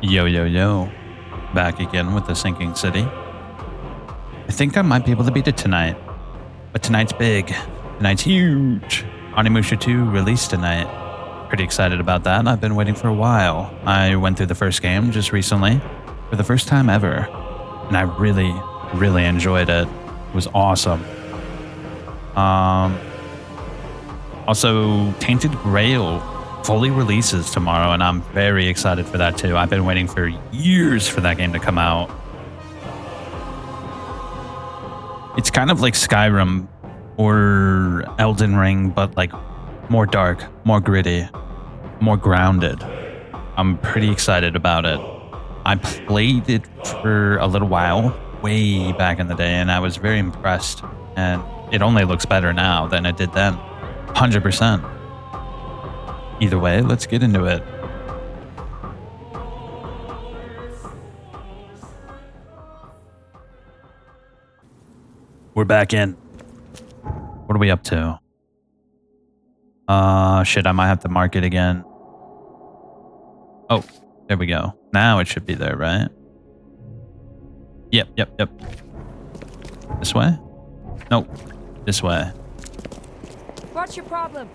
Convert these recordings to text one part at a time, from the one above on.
Yo, yo, yo. Back again with the Sinking City. I think I might be able to beat it tonight. But tonight's big. Tonight's huge. Onimusha 2 released tonight. Pretty excited about that. I've been waiting for a while. I went through the first game just recently for the first time ever. And I really, really enjoyed it. It was awesome. Also, Tainted Grail fully releases tomorrow, and I'm very excited for that too. I've been waiting for years for that game to come out. It's kind of like Skyrim or Elden Ring, but like more dark, more gritty, more grounded. I'm pretty excited about it. I played it for a little while, way back in the day, and I was very impressed. And it only looks better now than it did then. 100%. Either way, let's get into it. We're back in. What are we up to? Shit, I might have to mark it again. Oh, there we go. Now it should be there, right? Yep. This way? Nope. This way. What's your problem?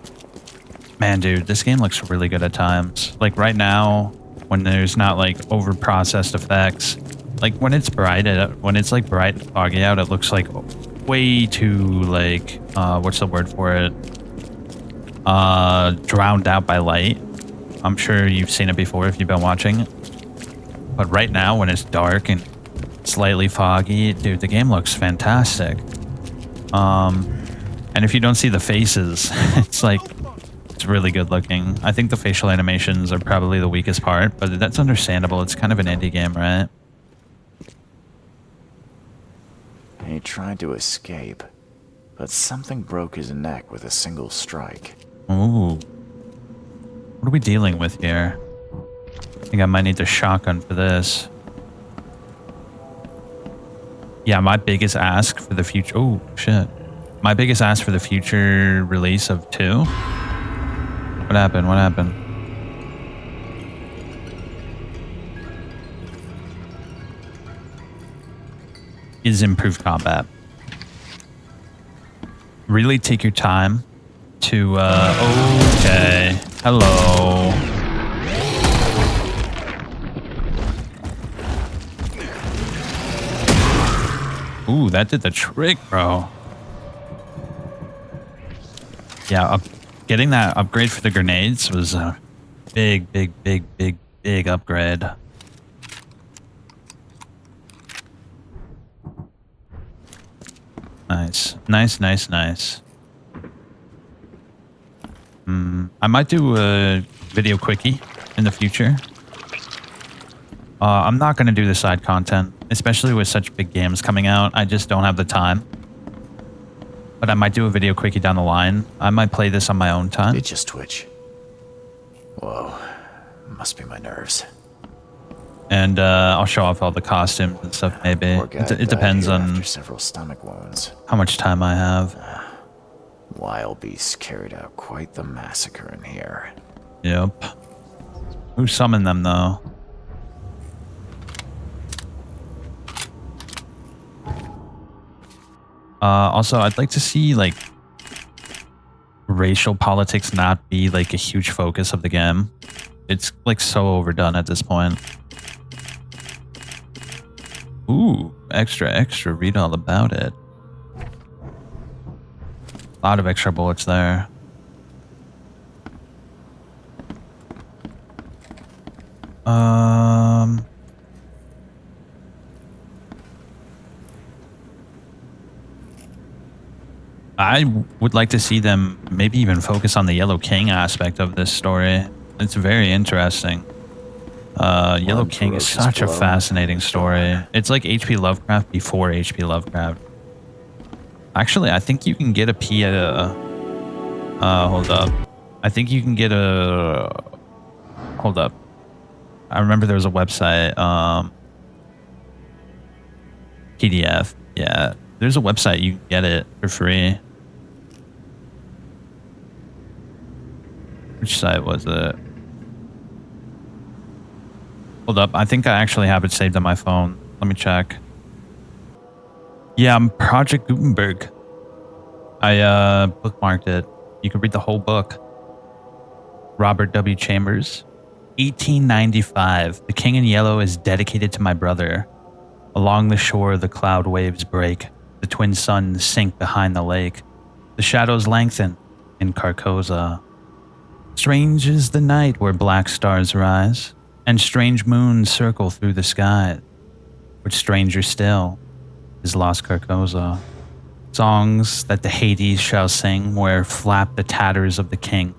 Man, dude, this game looks really good at times. Like right now, when there's not like over-processed effects, like when it's bright, when it's like bright and foggy out, it looks like way too like, what's the word for it? Drowned out by light. I'm sure you've seen it before if you've been watching. But right now, when it's dark and slightly foggy, dude, the game looks fantastic. And if you don't see the faces, it's like, it's really good looking. I think the facial animations are probably the weakest part, but that's understandable. It's kind of an indie game, right? He tried to escape, but something broke his neck with a single strike. Ooh. What are we dealing with here? I think I might need the shotgun for this. Yeah, my biggest ask for the future... Oh, shit. My biggest ask for the future release of 2... What happened? Is improved combat. Really take your time to, okay. Hello. Ooh, that did the trick, bro. Yeah, getting that upgrade for the grenades was a big upgrade. Nice. I might do a video quickie in the future. I'm not going to do the side content, especially with such big games coming out. I just don't have the time. But I might do a video quickie down the line. I might play this on my own time. It just twitch. Whoa. Must be my nerves. And I'll show off all the costumes and stuff maybe. It depends on several stomach wounds. how much time I have. Wild beasts carried out quite the massacre in here. Yep. Who summoned them though? Also, I'd like to see like racial politics not be like a huge focus of the game. It's like so overdone at this point. Ooh, extra, read all about it. A lot of extra bullets there. I would like to see them maybe even focus on the Yellow King aspect of this story. It's very interesting. Yellow King is such a fascinating story. It's like H.P. Lovecraft before H.P. Lovecraft. Actually, I think you can get a hold up. I think you can get a... Hold up. I remember there was a website, PDF. Yeah, there's a website you can get it for free. Which site was it? Hold up. I think I actually have it saved on my phone. Let me check. Yeah, I'm Project Gutenberg. I bookmarked it. You can read the whole book. Robert W. Chambers. 1895. The King in Yellow is dedicated to my brother. Along the shore, the cloud waves break. The twin suns sink behind the lake. The shadows lengthen in Carcosa. Strange is the night where black stars rise, and strange moons circle through the sky. But stranger still is Lost Carcosa. Songs that the Hades shall sing, where flap the tatters of the king,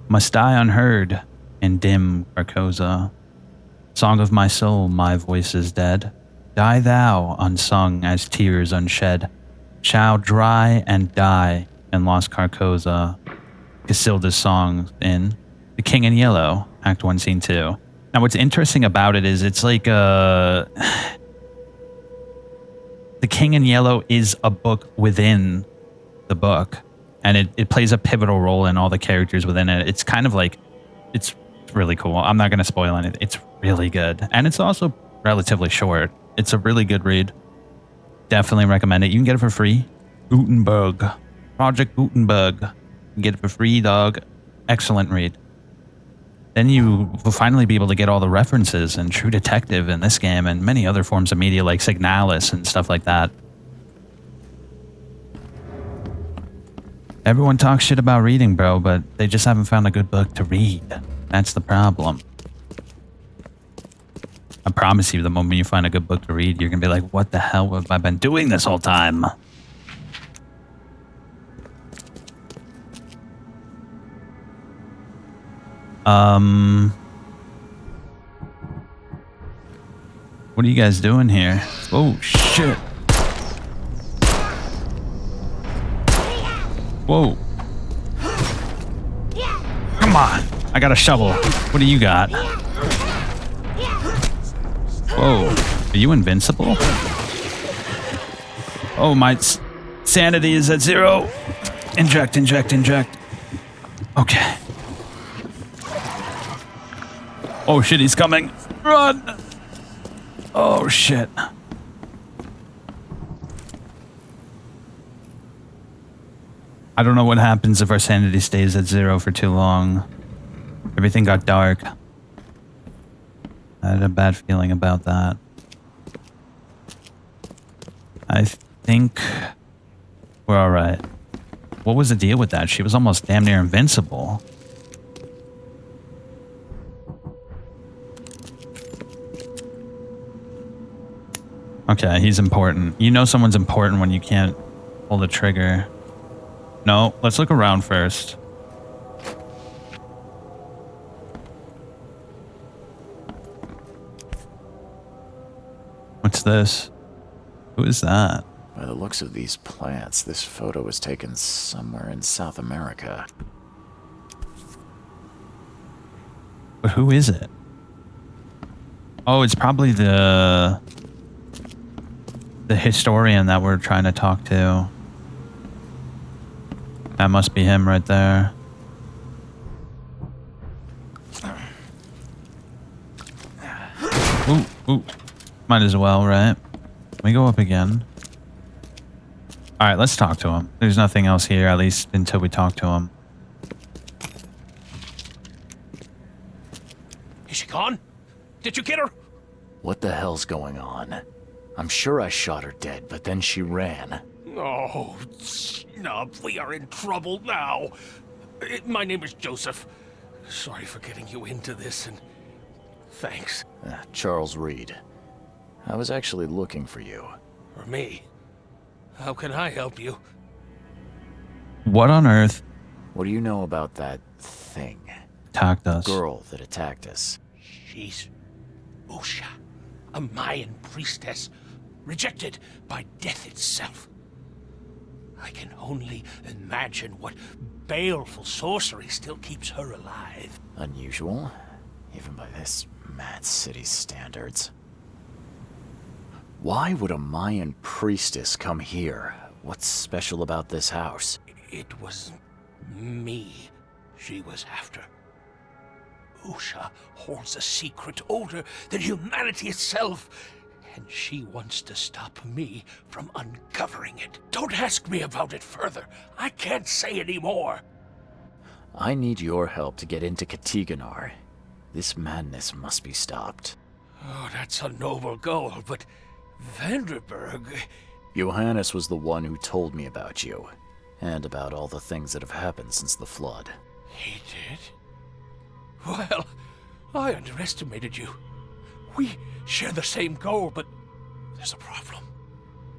must die unheard in dim Carcosa. Song of my soul, my voice is dead. Die thou, unsung as tears unshed, shall dry and die in Lost Carcosa. Casilda's song in The King in Yellow, Act 1, Scene 2. Now, what's interesting about it is it's like The King in Yellow is a book within the book, and it plays a pivotal role in all the characters within it. It's kind of like, it's really cool. I'm not going to spoil anything. It's really good. And it's also relatively short. It's a really good read. Definitely recommend it. You can get it for free. Gutenberg. Project Gutenberg. You can get it for free, dog. Excellent read. Then you will finally be able to get all the references in True Detective in this game and many other forms of media like Signalis and stuff like that. Everyone talks shit about reading, bro, but they just haven't found a good book to read. That's the problem. I promise you, the moment you find a good book to read, you're going to be like, what the hell have I been doing this whole time? What are you guys doing here? Oh, shit. Whoa. Come on. I got a shovel. What do you got? Whoa. Are you invincible? Oh, my sanity is at 0. Inject, inject, inject. Okay. Oh, shit, he's coming. Run. Oh, shit. I don't know what happens if our sanity stays at 0 for too long. Everything got dark. I had a bad feeling about that. I think we're all right. What was the deal with that? She was almost damn near invincible. Okay, he's important. You know someone's important when you can't pull the trigger. No, let's look around first. What's this? Who is that? By the looks of these plants, this photo was taken somewhere in South America. But who is it? Oh, it's probably the historian that we're trying to talk to. That must be him right there. Ooh, ooh. Might as well, right? Let me go up again. Alright, let's talk to him. There's nothing else here, at least until we talk to him. Is she gone? Did you get her? What the hell's going on? I'm sure I shot her dead, but then she ran. Oh, snub, we are in trouble now. My name is Joseph. Sorry for getting you into this, and thanks. Charles Reed. I was actually looking for you. For me? How can I help you? What on earth What do you know about that thing? attacked us? Girl that attacked us. She's Usha, a Mayan priestess, rejected by death itself. I can only imagine what baleful sorcery still keeps her alive. Unusual, even by this mad city's standards. Why would a Mayan priestess come here? What's special about this house? It was me she was after. Usha holds a secret older than humanity itself, and she wants to stop me from uncovering it. Don't ask me about it further. I can't say any more. I need your help to get into Katiganar. This madness must be stopped. Oh, that's a noble goal, but Vanderberg... Johannes was the one who told me about you, and about all the things that have happened since the flood. He did? Well, I underestimated you. We share the same goal, but there's a problem.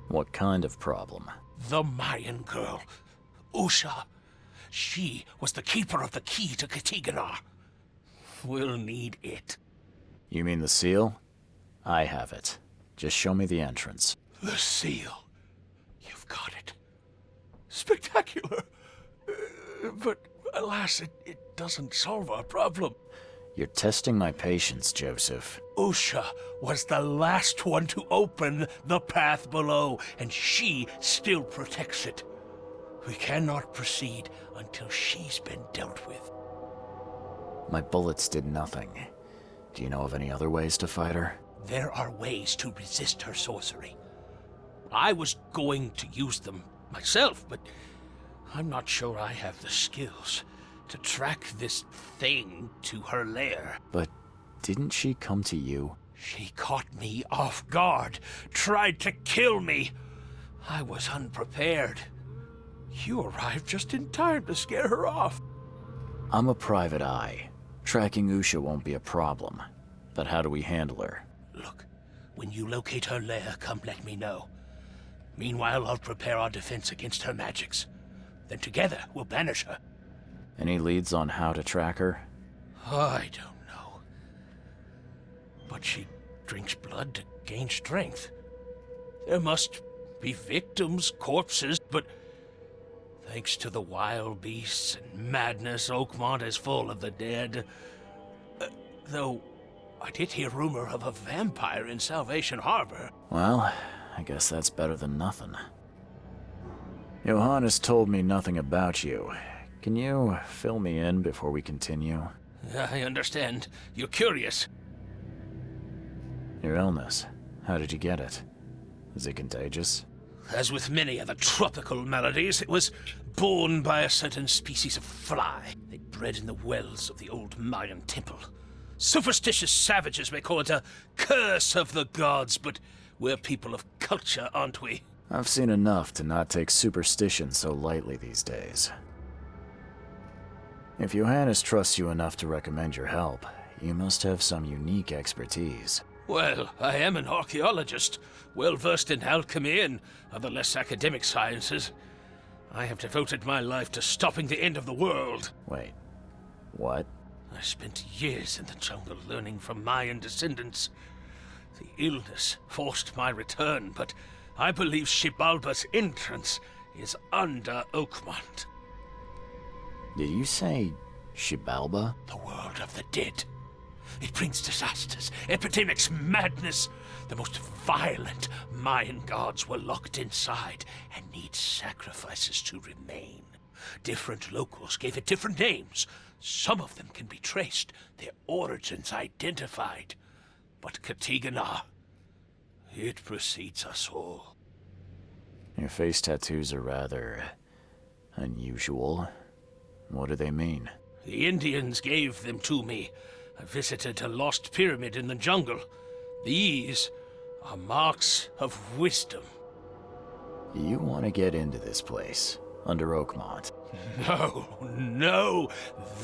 What kind of problem? The Mayan girl, Usha. She was the keeper of the key to Katiganar. We'll need it. You mean the seal? I have it. Just show me the entrance. The seal. You've got it. Spectacular. But alas, it doesn't solve our problem. You're testing my patience, Joseph. Usha was the last one to open the path below, and she still protects it. We cannot proceed until she's been dealt with. My bullets did nothing. Do you know of any other ways to fight her? There are ways to resist her sorcery. I was going to use them myself, but I'm not sure I have the skills to track this thing to her lair. But didn't she come to you? She caught me off guard, tried to kill me. I was unprepared. You arrived just in time to scare her off. I'm a private eye. Tracking Usha won't be a problem. But how do we handle her? Look, when you locate her lair, come let me know. Meanwhile, I'll prepare our defense against her magics. Then together, we'll banish her. Any leads on how to track her? I don't know. But she drinks blood to gain strength. There must be victims, corpses, but thanks to the wild beasts and madness, Oakmont is full of the dead. Though, I did hear rumor of a vampire in Salvation Harbor. Well, I guess that's better than nothing. Johannes told me nothing about you. Can you fill me in before we continue? I understand. You're curious. Your illness, how did you get it? Is it contagious? As with many other tropical maladies, it was borne by a certain species of fly. They bred in the wells of the old Mayan temple. Superstitious savages may call it a curse of the gods, but we're people of culture, aren't we? I've seen enough to not take superstition so lightly these days. If Johannes trusts you enough to recommend your help, you must have some unique expertise. Well, I am an archaeologist, well-versed in alchemy and other less academic sciences. I have devoted my life to stopping the end of the world. Wait, what? I spent years in the jungle learning from Mayan descendants. The illness forced my return, but I believe Xibalba's entrance is under Oakmont. Did you say Xibalba? The world of the dead. It brings disasters, epidemics, madness. The most violent Mayan gods were locked inside and need sacrifices to remain. Different locals gave it different names. Some of them can be traced, their origins identified. But Katiganar, it precedes us all. Your face tattoos are rather unusual. What do they mean? The Indians gave them to me. I visited a lost pyramid in the jungle. These are marks of wisdom. You want to get into this place, under Oakmont. No.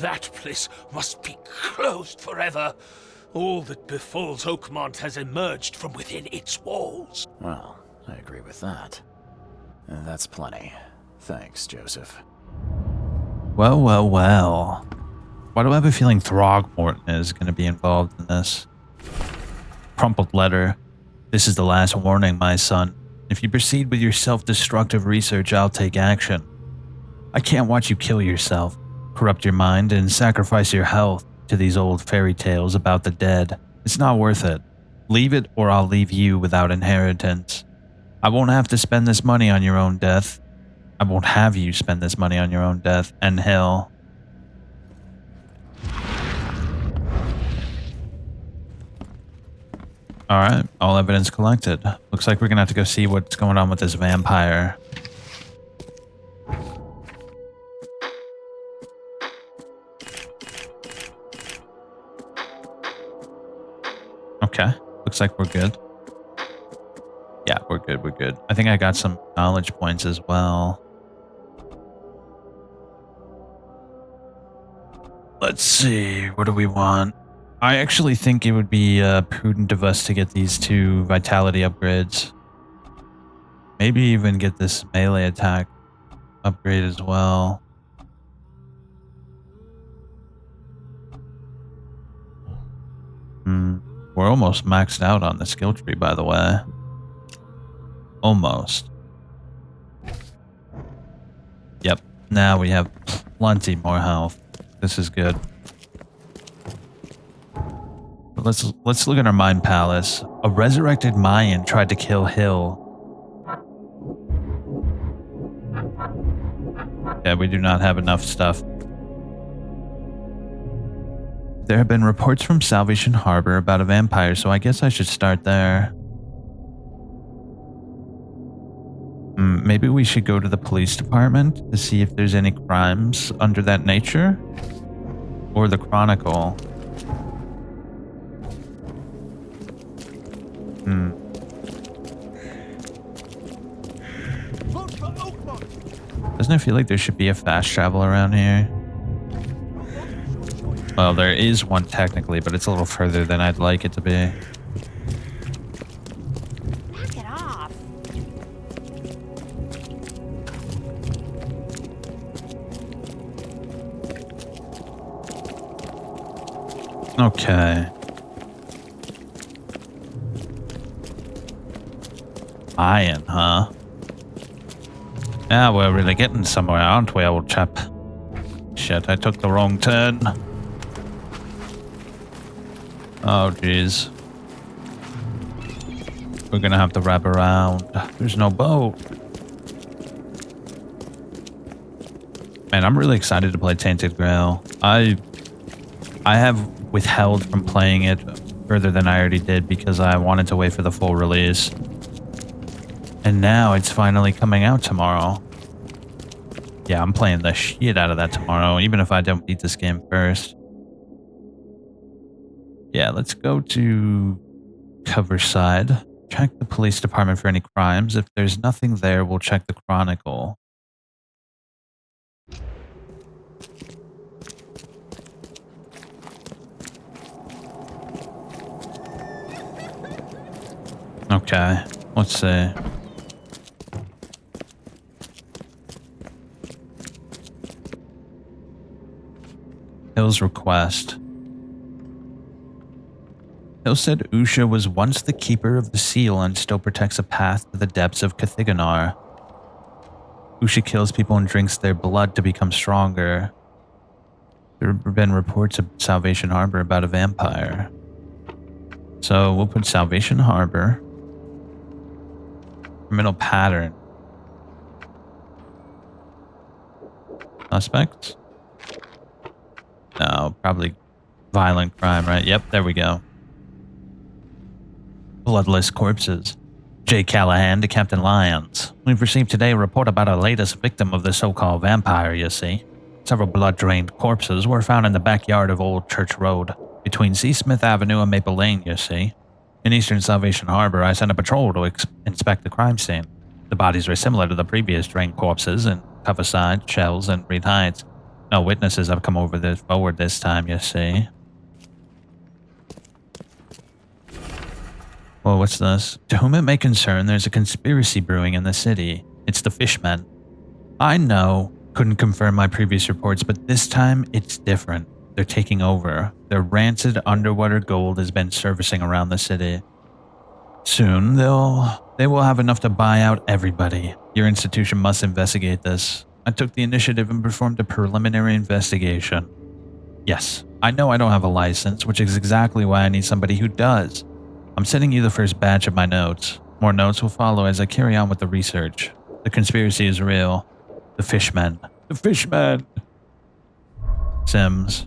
That place must be closed forever. All that befalls Oakmont has emerged from within its walls. Well, I agree with that. And that's plenty. Thanks, Joseph. Well, well, well. Why do I have a feeling Throgmorton is going to be involved in this? Crumpled letter. This is the last warning, my son. If you proceed with your self-destructive research, I'll take action. I can't watch you kill yourself, corrupt your mind, and sacrifice your health to these old fairy tales about the dead. It's not worth it. Leave it or I'll leave you without inheritance. I won't have to spend this money on your own death. I won't have you spend this money on your own death and hell. Alright, all evidence collected. Looks like we're gonna have to go see what's going on with this vampire. Okay, looks like we're good. Yeah, we're good, we're good. I think I got some knowledge points as well. Let's see, what do we want? I actually think it would be prudent of us to get these 2 vitality upgrades. Maybe even get this melee attack upgrade as well. We're almost maxed out on the skill tree, by the way. Almost. Yep, now we have plenty more health. This is good. But let's look at our Mind Palace. A resurrected Mayan tried to kill Hill. Yeah, we do not have enough stuff. There have been reports from Salvation Harbor about a vampire, so I guess I should start there. Maybe we should go to the police department to see if there's any crimes under that nature. Or the Chronicle. Doesn't it feel like there should be a fast travel around here? Well, there is one technically, but it's a little further than I'd like it to be. Back it off. Okay. Iron, huh? Yeah, we're really getting somewhere, aren't we, old chap? Shit, I took the wrong turn. Oh, jeez. We're gonna have to wrap around. There's no boat. Man, I'm really excited to play Tainted Grail. I have withheld from playing it further than I already did because I wanted to wait for the full release. And now it's finally coming out tomorrow. Yeah, I'm playing the shit out of that tomorrow, even if I don't beat this game first. Yeah, let's go to Coverside. Check the police department for any crimes. If there's nothing there, we'll check the Chronicle. Okay, let's see. Hill's request. Hill said Usha was once the keeper of the seal and still protects a path to the depths of Kathiganar. Usha kills people and drinks their blood to become stronger. There have been reports of Salvation Harbor about a vampire. So we'll put Salvation Harbor. Criminal pattern. Suspects? No, probably violent crime, right? Yep, there we go. Bloodless corpses. Jay Callahan to Captain Lyons. We've received today a report about our latest victim of the so-called vampire, you see. Several blood-drained corpses were found in the backyard of Old Church Road, between Seasmith Avenue and Maple Lane, you see. In Eastern Salvation Harbor, I sent a patrol to inspect the crime scene. The bodies were similar to the previous drained corpses in Coverside, Shells, and Reed Heights. No witnesses have come forward this time, you see. Well, what's this? To whom it may concern, there's a conspiracy brewing in the city. It's the Fishmen. I know, couldn't confirm my previous reports, but this time it's different. They're taking over. Their rancid underwater gold has been surfacing around the city. Soon, they will have enough to buy out everybody. Your institution must investigate this. I took the initiative and performed a preliminary investigation. Yes, I know I don't have a license, which is exactly why I need somebody who does. I'm sending you the first batch of my notes. More notes will follow as I carry on with the research. The conspiracy is real. The Fishmen. The Fishmen! Sims.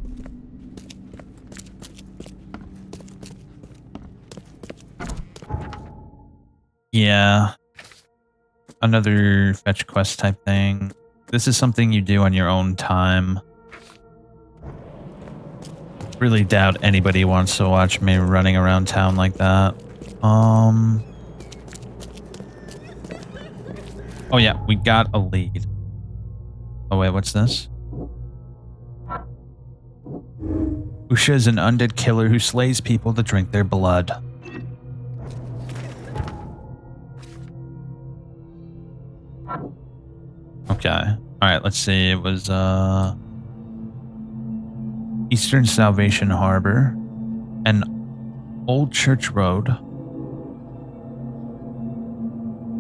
Yeah. Another fetch quest type thing. This is something you do on your own time. Really doubt anybody wants to watch me running around town like that. Oh yeah, we got a lead. Oh wait, what's this? Usha is an undead killer who slays people to drink their blood. Okay. Alright, let's see. It was Eastern Salvation Harbor and Old Church Road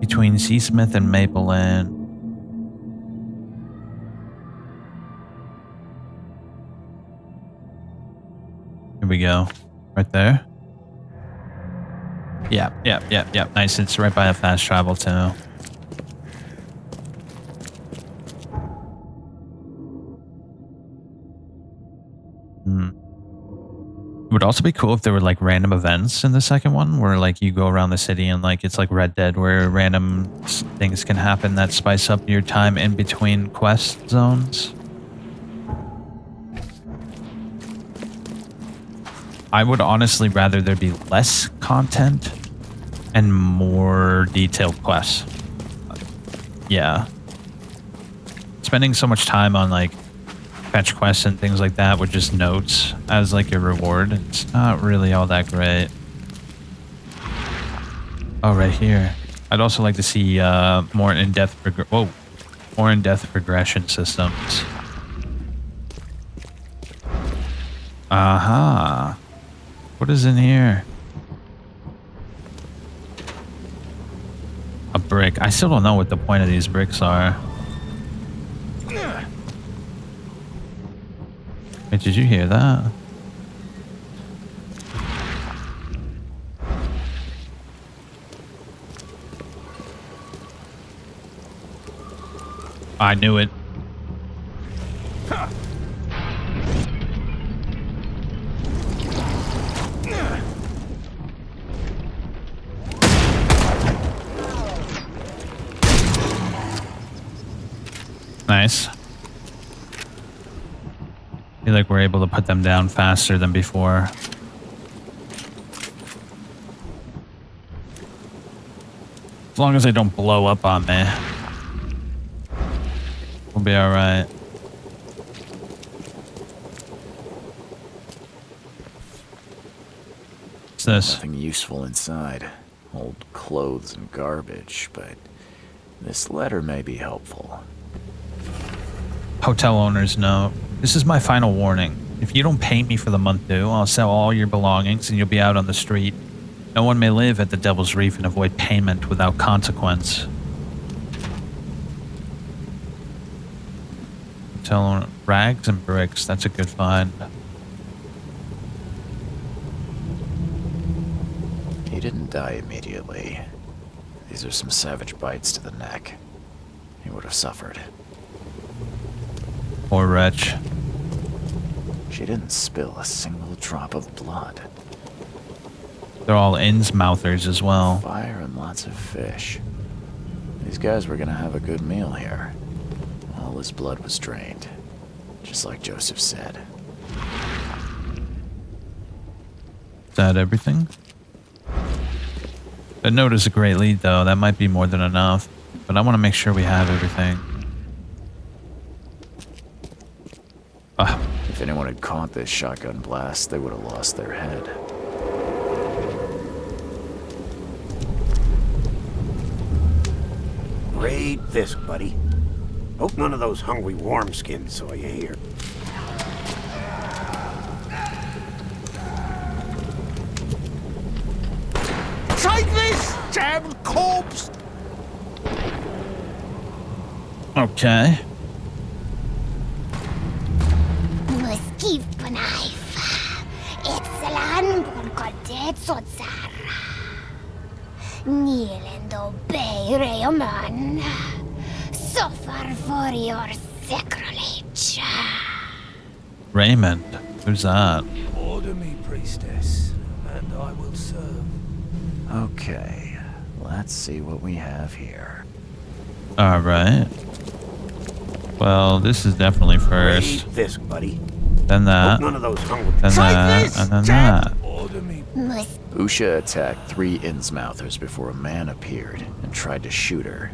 between Seasmith and Maple Inn. Here we go. Right there. Yeah. Nice. It's right by a fast travel too. It would also be cool if there were like random events in the second one where like you go around the city and like it's like Red Dead where random things can happen that spice up your time in between quest zones. I would honestly rather there be less content and more detailed quests. Yeah. Spending so much time on like fetch quests and things like that with just notes as like a reward, it's not really all that great. Oh, right here. I'd also like to see more in-depth progression systems. Aha. What is in here? A brick. I still don't know what the point of these bricks are. Wait, did you hear that? I knew it. Nice. I feel like we're able to put them down faster than before. As long as they don't blow up on me, we'll be alright. What's this? Nothing useful inside. Old clothes and garbage, but this letter may be helpful. Hotel owner's note. This is my final warning. If you don't pay me for the month due, I'll sell all your belongings and you'll be out on the street. No one may live at the Devil's Reef and avoid payment without consequence. Hotel owner. Rags and bricks. That's a good find. He didn't die immediately. These are some savage bites to the neck. He would have suffered. Poor wretch. She didn't spill a single drop of blood. They're all Innsmouthers as well. Fire and lots of fish. These guys were gonna have a good meal here. All his blood was drained. Just like Joseph said. Is that everything? That note is a great lead though. That might be more than enough. But I want to make sure we have everything. If anyone had caught this shotgun blast, they would have lost their head. Great Fisk, buddy. Hope none of those hungry wormskins saw you here. Take this, damn corpse! Okay. Muskif knife. Etselan bunkodet sotsara. Nilendo bay reoman. Suffer for your sacrilege. Raymond. Who's that? Order me, priestess, and I will serve. Okay, Let's see what we have here. All right. Well, this is definitely first. Read this, buddy. Then Hope that. none of those hungry... Then Try that. this, And then Dad. that. Order me. Must Usha attacked 3 Innsmouthers before a man appeared and tried to shoot her.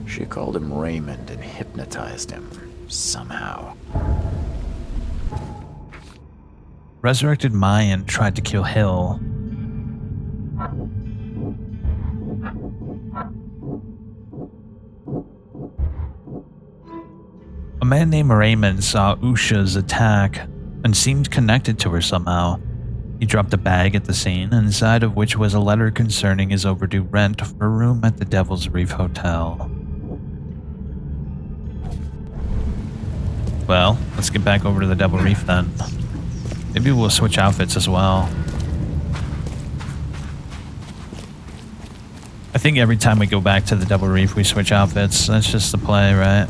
She called him Raymond and hypnotized him, somehow. Resurrected Mayan tried to kill Hill. A man named Raymond saw Usha's attack and seemed connected to her somehow. He dropped a bag at the scene, inside of which was a letter concerning his overdue rent for a room at the Devil's Reef Hotel. Well, let's get back over to the Devil Reef then. Maybe we'll switch outfits as well. I think every time we go back to the Devil Reef, we switch outfits. That's just the play, right?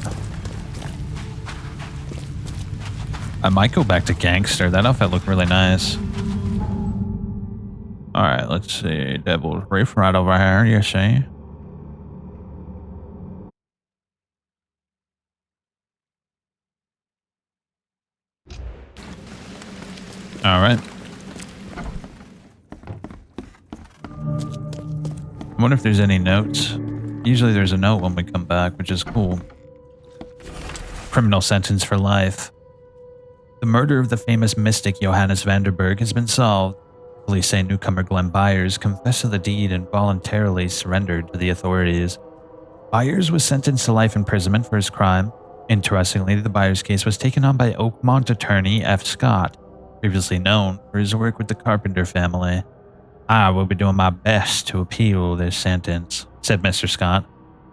I might go back to Gangster. That outfit looked really nice. Alright, let's see. Devil's Reef right over here, you see? Alright. I wonder if there's any notes. Usually there's a note when we come back, which is cool. Criminal sentence for life. The murder of the famous mystic Johannes Vanderberg has been solved. Police say newcomer Glenn Byers confessed to the deed and voluntarily surrendered to the authorities. Byers was sentenced to life imprisonment for his crime. Interestingly, the Byers case was taken on by Oakmont attorney F. Scott, previously known for his work with the Carpenter family. "I will be doing my best to appeal this sentence," said Mr. Scott.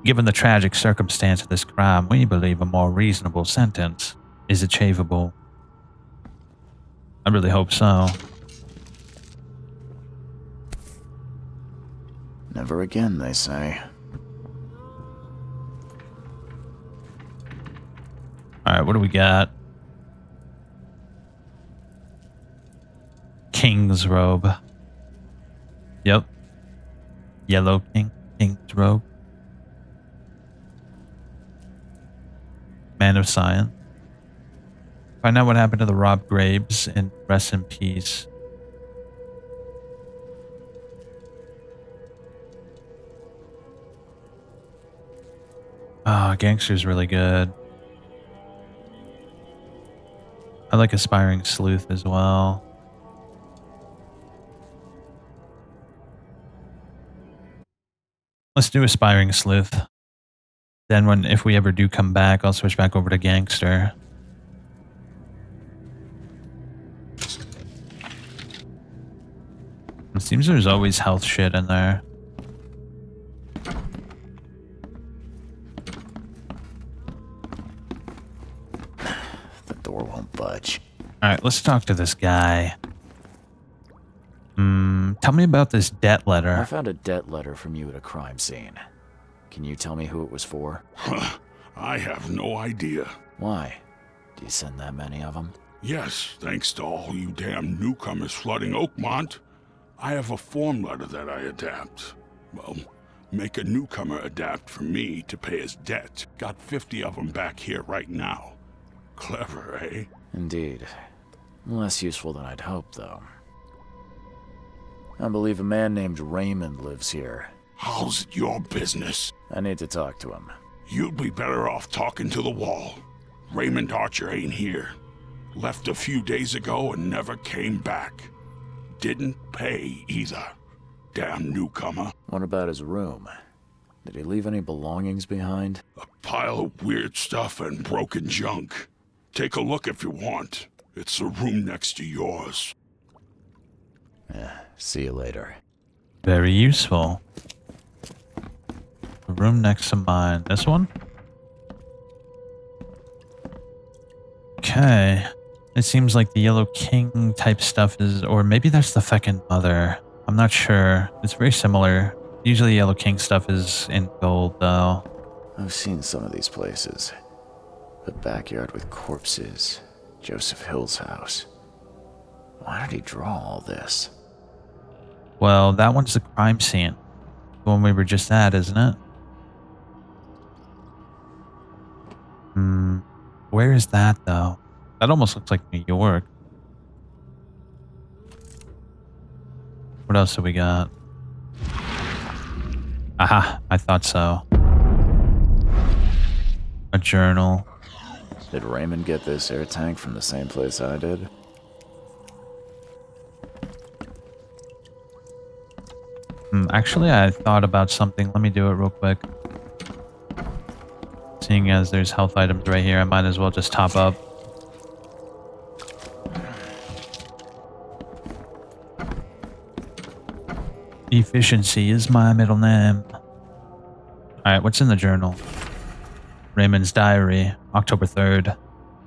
"Given the tragic circumstance of this crime, we believe a more reasonable sentence is achievable." I really hope so. Never again, they say. Alright, what do we got? King's robe. Yep. Yellow King's robe. Man of Science. Find out what happened to the Rob Graves and rest in peace. Ah, Gangster's really good. I like Aspiring Sleuth as well. Let's do Aspiring Sleuth. Then if we ever do come back, I'll switch back over to Gangster. It seems there's always health shit in there. The door won't budge. Alright, let's talk to this guy. Tell me about this debt I letter. found a debt letter from you at a crime scene. Can you tell me who it was for? I have no idea. Why? Do you send that many of them? Yes, thanks to all you damn newcomers flooding Oakmont, I have a form letter that I adapt. Well, make a newcomer adapt for me to pay his debt. Got 50 of them back here right now. Clever, eh? Indeed. Less useful than I'd hoped, though. I believe a man named Raymond lives here. How's it your business? I need to talk to him. You'd be better off talking to the wall. Raymond Archer ain't here. Left a few days ago and never came back. Didn't pay either. Damn newcomer. What about his room? Did he leave any belongings behind? A pile of weird stuff and broken junk. Take a look if you want. It's the room next to yours. See you later. Very useful. The room next to mine. This one? Okay. It seems like the Yellow King type stuff is, or maybe that's the feckin' mother. I'm not sure. It's very similar. Usually Yellow King stuff is in gold though. I've seen some of these places. The backyard with corpses. Joseph Hill's house. Why did he draw all this? Well, that one's the crime scene. The one we were just at, isn't it? Where is that, though? That almost looks like New York. What else have we got? Aha, I thought so. A journal. Did Raymond get this air tank from the same place I did? Actually, I thought about something. Let me do it real quick. Seeing as there's health items right here, I might as well just top up. Efficiency is my middle name. Alright, what's in the journal? Raymond's diary, October 3rd.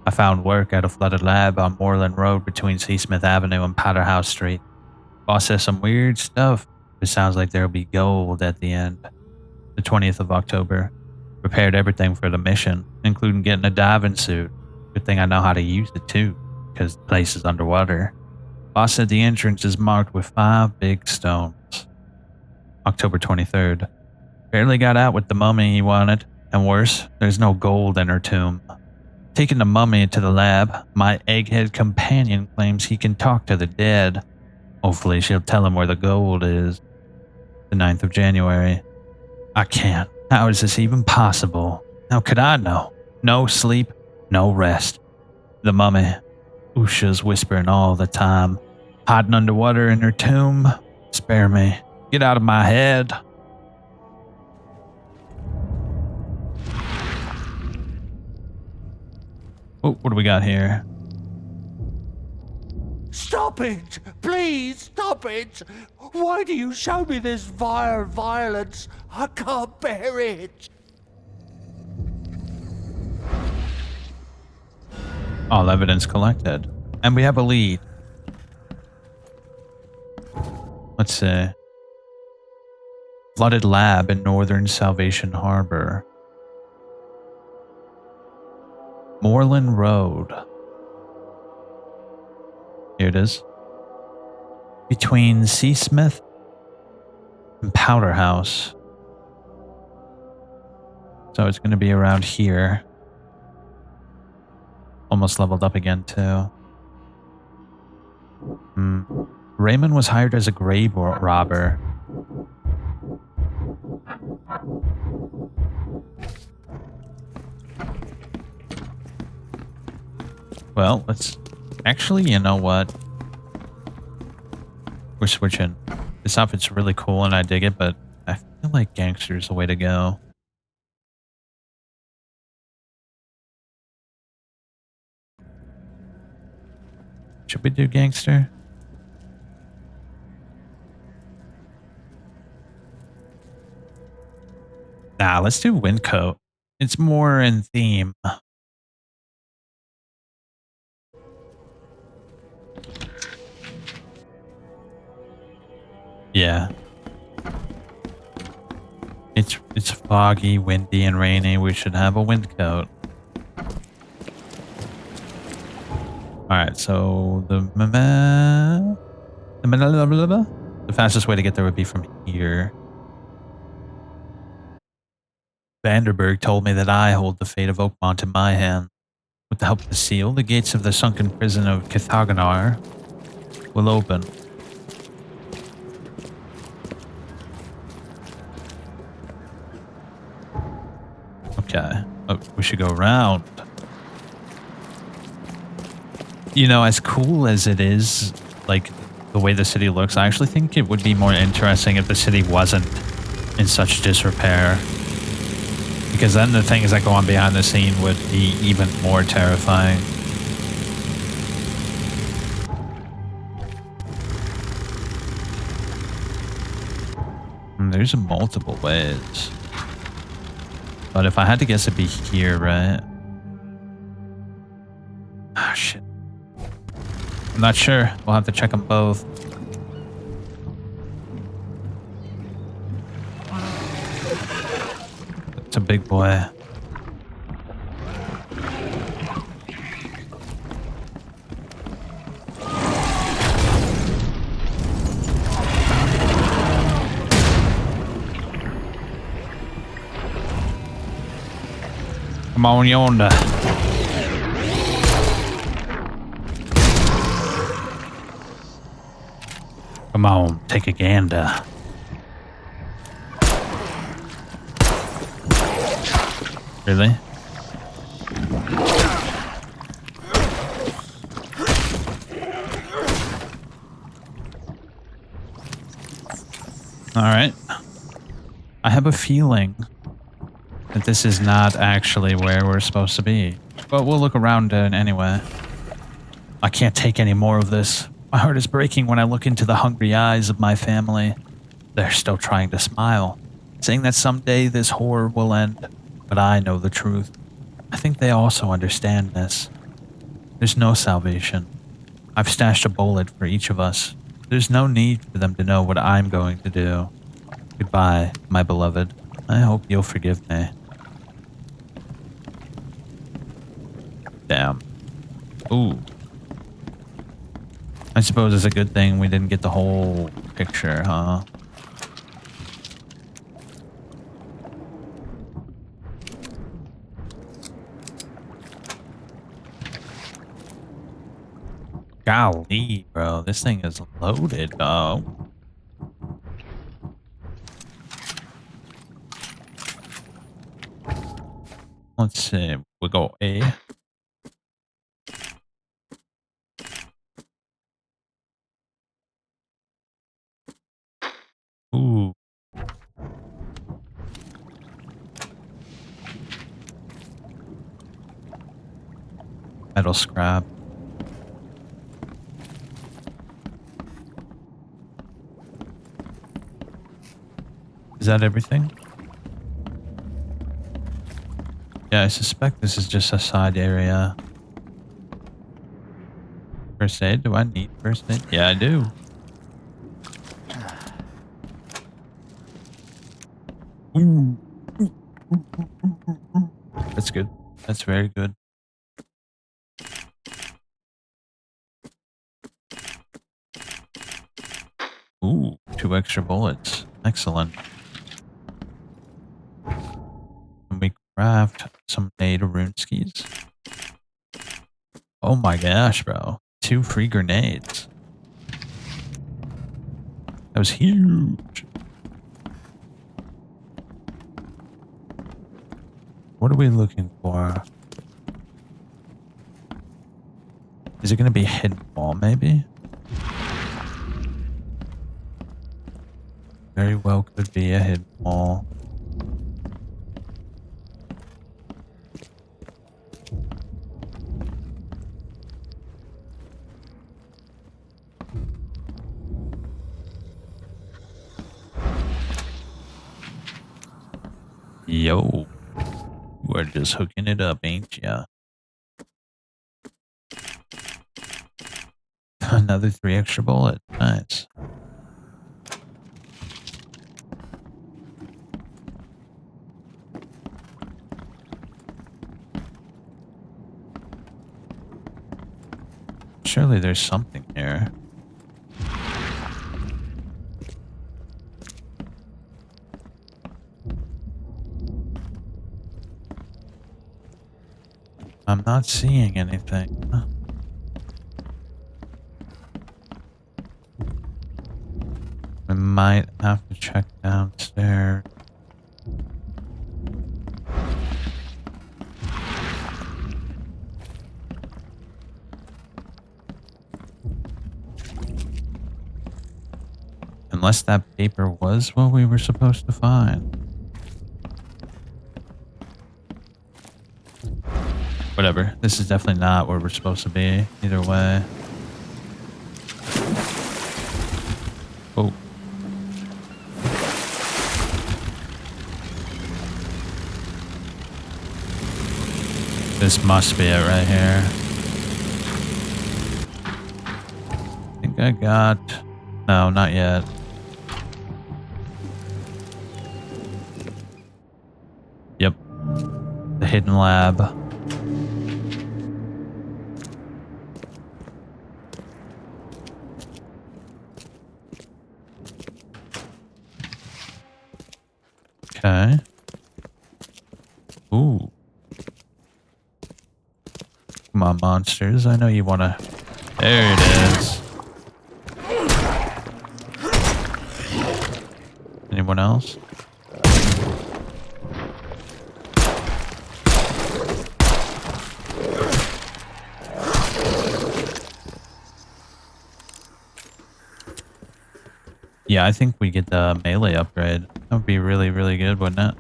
I found work at a flooded lab on Moreland Road between Seasmith Avenue and Powderhouse Street. Boss says some weird stuff. It sounds like there'll be gold at the end. The 20th of October. Prepared everything for the mission, including getting a diving suit. Good thing I know how to use it too, because the place is underwater. Boss said the entrance is marked with 5 big stones. October 23rd. Barely got out with the mummy he wanted, and worse, there's no gold in her tomb. Taking the mummy to the lab, my egghead companion claims he can talk to the dead. Hopefully she'll tell him where the gold is. The 9th of January. I can't. How is this even possible? How could I know? No sleep, no rest. The mummy. Usha's whispering all the time. Hiding underwater in her tomb. Spare me. Get out of my head. Oh, what do we got here? Stop it! Please stop it! Why do you show me this vile violence? I can't bear it! All evidence collected. And we have a lead. Let's see. Flooded lab in northern Salvation Harbor. Moreland Road. Here it is. Between Seasmith and Powderhouse. So it's going to be around here. Almost leveled up again, too. Raymond was hired as a grave robber. Well, let's... Actually, you know what? We're switching. This outfit's really cool and I dig it, but I feel like gangster's the way to go. Should we do gangster? Nah, let's do windcoat. It's more in theme. Yeah. It's foggy, windy, and rainy. We should have a windcoat. Alright, so the fastest way to get there would be from here. Vanderberg told me that I hold the fate of Oakmont in my hand. With the help of the seal, the gates of the sunken prison of Kithagonar will open. Okay. Oh, we should go around. You know, as cool as it is, like, the way the city looks, I actually think it would be more interesting if the city wasn't in such disrepair. Because then the things that go on behind the scene would be even more terrifying. There's multiple ways. But if I had to guess, it'd be here, right? Ah, shit. I'm not sure. We'll have to check them both. It's a big boy. Come on yonder. Come on, take a gander. Really? All right. I have a feeling that this is not actually where we're supposed to be, but we'll look around anyway. I can't take any more of this. My heart is breaking when I look into the hungry eyes of my family. They're still trying to smile, saying that someday this horror will end, but I know the truth. I think they also understand this. There's no salvation. I've stashed a bullet for each of us. There's no need for them to know what I'm going to do. Goodbye, my beloved. I hope you'll forgive me. Damn. Ooh. I suppose it's a good thing we didn't get the whole picture, huh? Golly, bro. This thing is loaded, though. Let's see. We go A. Ooh. Metal scrap. Is that everything? Yeah, I suspect this is just a side area. First aid? Do I need first aid? Yeah, I do. Ooh. That's good. That's very good. Ooh, 2 extra bullets. Excellent. Can we craft some native rune skis? Oh my gosh, bro. 2 free grenades. That was huge. What are we looking for? Is it going to be a hidden wall, maybe? Very well could be a hidden wall. Yo, we're just hooking it up, ain't ya? Another 3 extra bullet. Nice. Surely there's something here. I'm not seeing anything. We might have to check downstairs. Unless that paper was what we were supposed to find. Whatever. This is definitely not where we're supposed to be. Either way. Oh. This must be it right here. I think I got... No, not yet. Yep. The hidden lab. Okay. Ooh. on, monsters. I know you want to... There it is. Anyone else? Yeah, I think we get the melee upgrade. That would be really, really good, wouldn't it?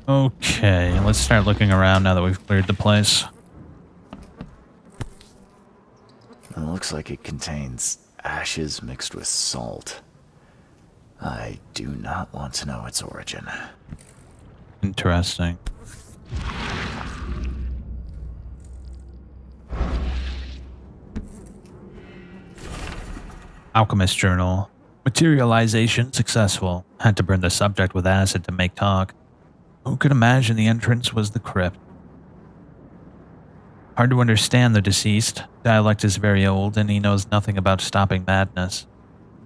Okay, let's start looking around now that we've cleared the place. It looks like it contains ashes mixed with salt. I do not want to know its origin. Interesting. Alchemist Journal. Materialization successful. Had to burn the subject with acid to make talk. Who could imagine the entrance was the crypt? Hard to understand the deceased. Dialect is very old and he knows nothing about stopping madness.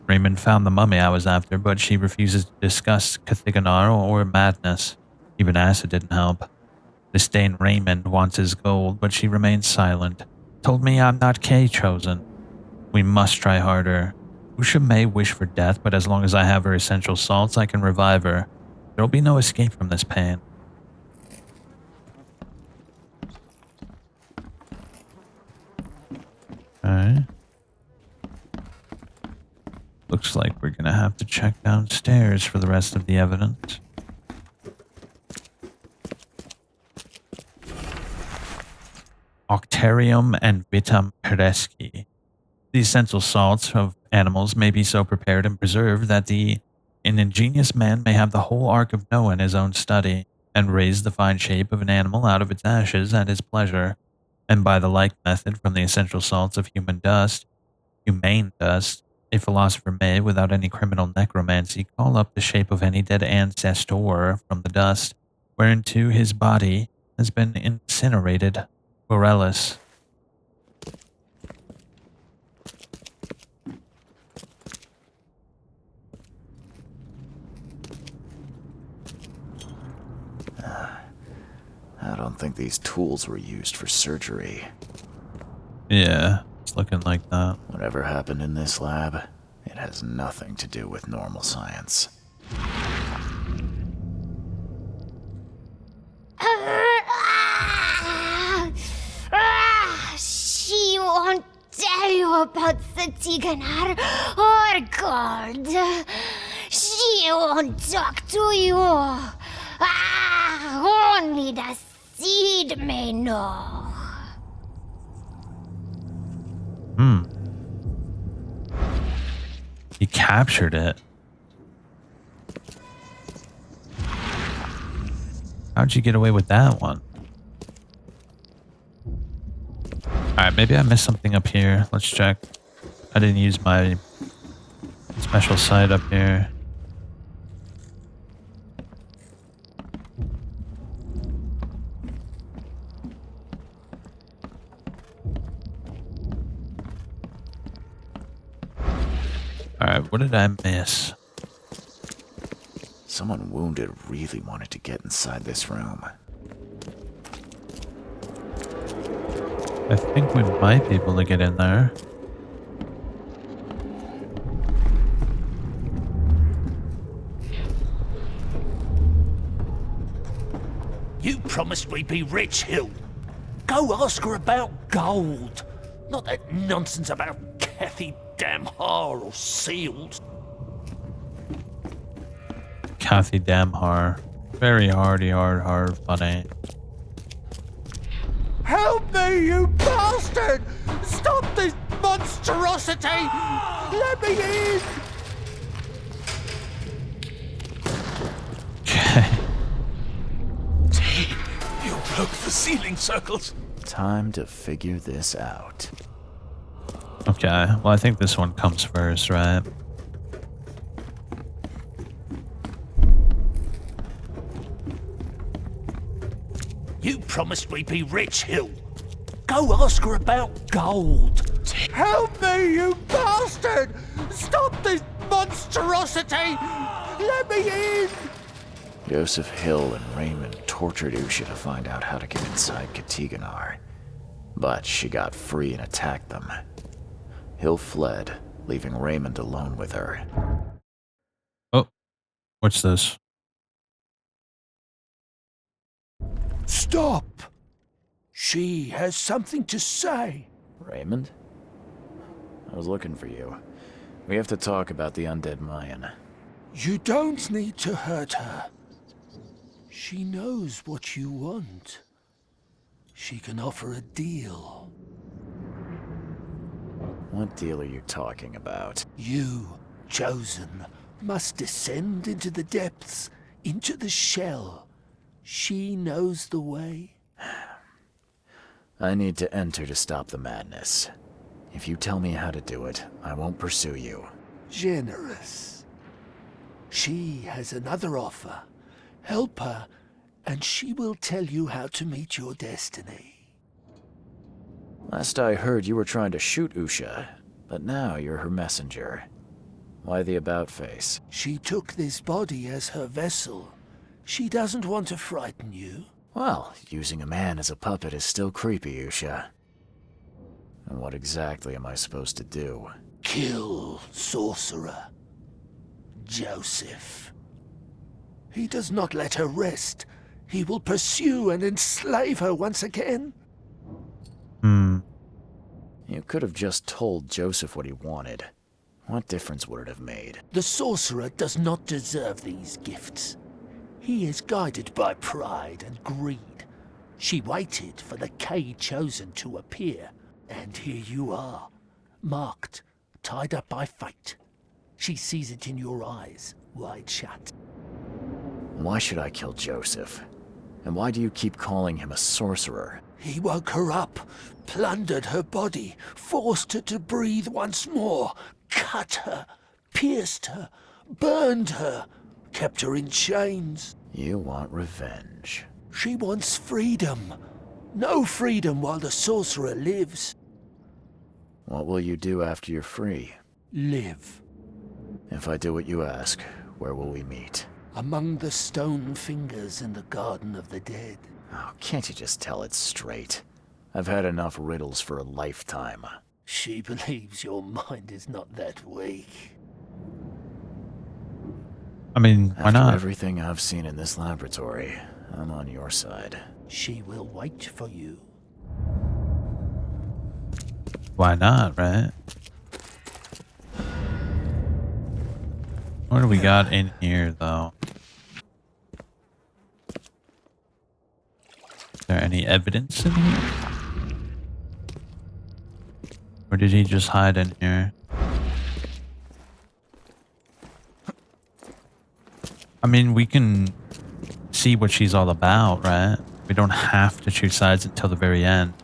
Raymond found the mummy I was after, but she refuses to discuss Kathiganar or madness. Even acid didn't help. This Dane Raymond wants his gold, but she remains silent. Told me I'm not K-chosen. We must try harder. Usha may wish for death, but as long as I have her essential salts, I can revive her. There'll be no escape from this pain. Alright. Looks like we're gonna have to check downstairs for the rest of the evidence. Octarium and Vitam Peresci. The essential salts of animals may be so prepared and preserved that an ingenious man may have the whole Ark of Noah in his own study, and raise the fine shape of an animal out of its ashes at his pleasure, and by the like method from the essential salts of humane dust, a philosopher may, without any criminal necromancy, call up the shape of any dead ancestor from the dust, whereinto his body has been incinerated. Borellus. I don't think these tools were used for surgery. Yeah, it's looking like that. Whatever happened in this lab, it has nothing to do with normal science. She won't tell you about Satiganar or gold. She won't talk to you. Only the seed may know. He captured it. How'd you get away with that one? Alright, maybe I missed something up here. Let's check. I didn't use my special sight up here. Alright, what did I miss? Someone wounded really wanted to get inside this room. I think we might be able to get in there. You promised we'd be rich, Hill. Go ask her about gold. Not that nonsense about Kathy Damhar or seals. Kathy Damhar. Very hard, funny. Help me, you bastard! Stop this monstrosity! Let me in! Okay. You broke the ceiling circles. Time to figure this out. Okay, well I think this one comes first, right? You promised we'd be rich, Hill. Go ask her about gold. Help me, you bastard! Stop this monstrosity! me in! Joseph Hill and Raymond tortured Usha to find out how to get inside Katiganar. But she got free and attacked them. Hill fled, leaving Raymond alone with her. Oh, what's this? Stop! She has something to say. Raymond? I was looking for you. We have to talk about the undead Mayan. You don't need to hurt her. She knows what you want. She can offer a deal. What deal are you talking about? You, Chosen, must descend into the depths, into the shell. She knows the way. I need to enter to stop the madness. If you tell me how to do it, I won't pursue you. Generous. She has another offer. Help her, and she will tell you how to meet your destiny. Last I heard, you were trying to shoot Usha, but now you're her messenger. Why the about-face? She took this body as her vessel. She doesn't want to frighten you. Well, using a man as a puppet is still creepy, Usha. And what exactly am I supposed to do? Kill Sorcerer Joseph. He does not let her rest. He will pursue and enslave her once again. You could have just told Joseph what he wanted. What difference would it have made? The Sorcerer does not deserve these gifts. He is guided by pride and greed. She waited for the K Chosen to appear, and here you are, marked, tied up by fate. She sees it in your eyes, wide shut. Why should I kill Joseph? And why do you keep calling him a sorcerer? He woke her up, plundered her body, forced her to breathe once more, cut her, pierced her, burned her, kept her in chains. You want revenge. She wants freedom. No freedom while the sorcerer lives. What will you do after you're free? Live. If I do what you ask, where will we meet? Among the stone fingers in the Garden of the Dead. Oh, can't you just tell it straight? I've had enough riddles for a lifetime. She believes your mind is not that weak. I mean, why After not? everything I've seen in this laboratory, I'm on your side. She will wait for you. Why not, right? What do we got in here, though? Is there any evidence in here? Or did he just hide in here? I mean, we can see what she's all about, right? We don't have to choose sides until the very end.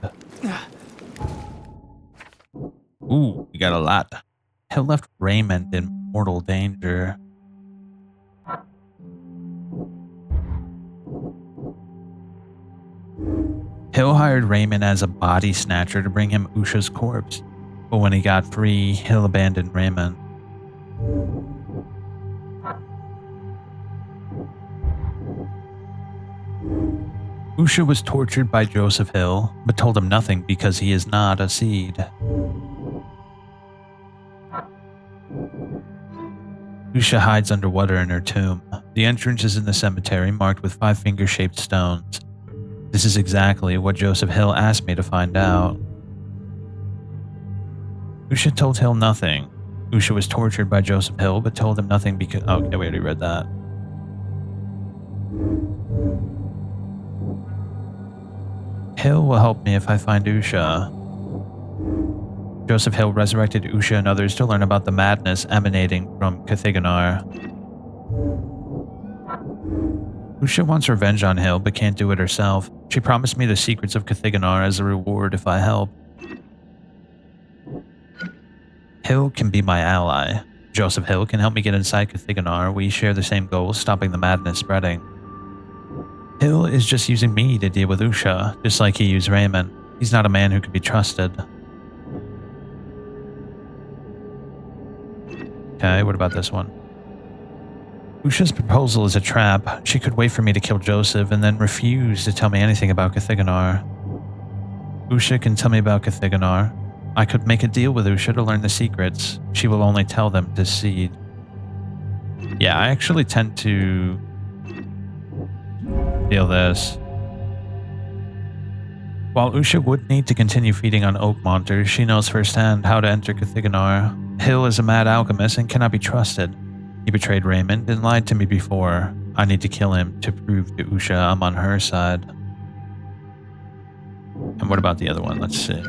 Ooh, we got a lot. Hill left Raymond in mortal danger. Hill hired Raymond as a body snatcher to bring him Usha's corpse. But when he got free, Hill abandoned Raymond. Usha was tortured by Joseph Hill, but told him nothing because he is not a seed. Usha hides underwater in her tomb. The entrance is in the cemetery, marked with 5 finger-shaped stones. This is exactly what Joseph Hill asked me to find out. Usha told Hill nothing. Usha was tortured by Joseph Hill, but told him nothing because... Oh, okay, we already read that. Hill will help me if I find Usha. Joseph Hill resurrected Usha and others to learn about the madness emanating from Katiganar. Usha wants revenge on Hill, but can't do it herself. She promised me the secrets of Katiganar as a reward if I help. Hill can be my ally. Joseph Hill can help me get inside Katiganar. We share the same goal, stopping the madness spreading. Hill is just using me to deal with Usha, just like he used Raymond. He's not a man who can be trusted. Okay, what about this one? Usha's proposal is a trap. She could wait for me to kill Joseph and then refuse to tell me anything about Cathiganar. Usha can tell me about Cathiganar. I could make a deal with Usha to learn the secrets. She will only tell them to Seed. Yeah, I actually tend to feel this. While Usha would need to continue feeding on Oakmonter, she knows firsthand how to enter Cathiganar. Hill is a mad alchemist and cannot be trusted. He betrayed Raymond and lied to me before. I need to kill him to prove to Usha I'm on her side. And what about the other one? Let's see.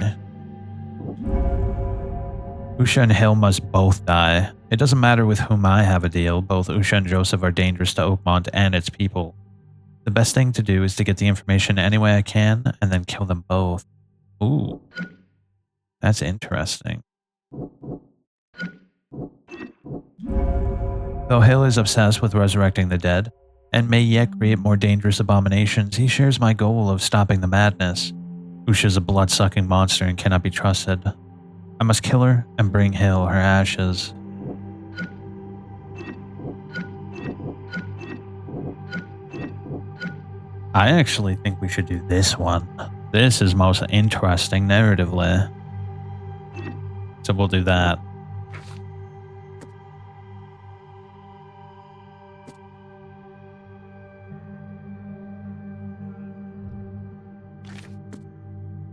Usha and Hill must both die. It doesn't matter with whom I have a deal. Both Usha and Joseph are dangerous to Oakmont and its people. The best thing to do is to get the information any way I can and then kill them both. Ooh. That's interesting. Though Hill is obsessed with resurrecting the dead, and may yet create more dangerous abominations, he shares my goal of stopping the madness. Usha is a blood-sucking monster and cannot be trusted. I must kill her and bring Hill her ashes. I actually think we should do this one. This is most interesting narratively. So we'll do that.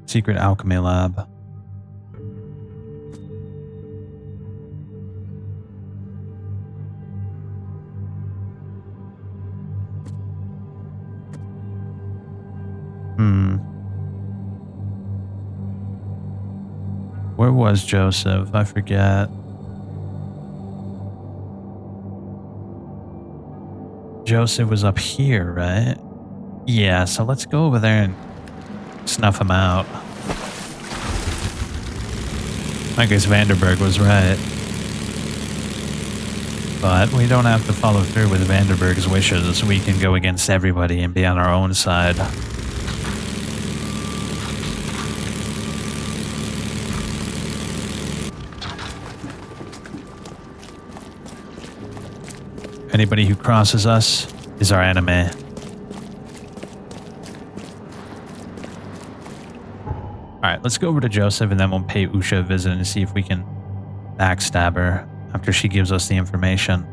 Secret Alchemy Lab. Where was Joseph? I forget. Joseph was up here, right? Yeah, so let's go over there and snuff him out. I guess Vanderberg was right. But we don't have to follow through with Vanderberg's wishes. We can go against everybody and be on our own side. Anybody who crosses us is our enemy. Alright, let's go over to Joseph and then we'll pay Usha a visit and see if we can backstab her after she gives us the information.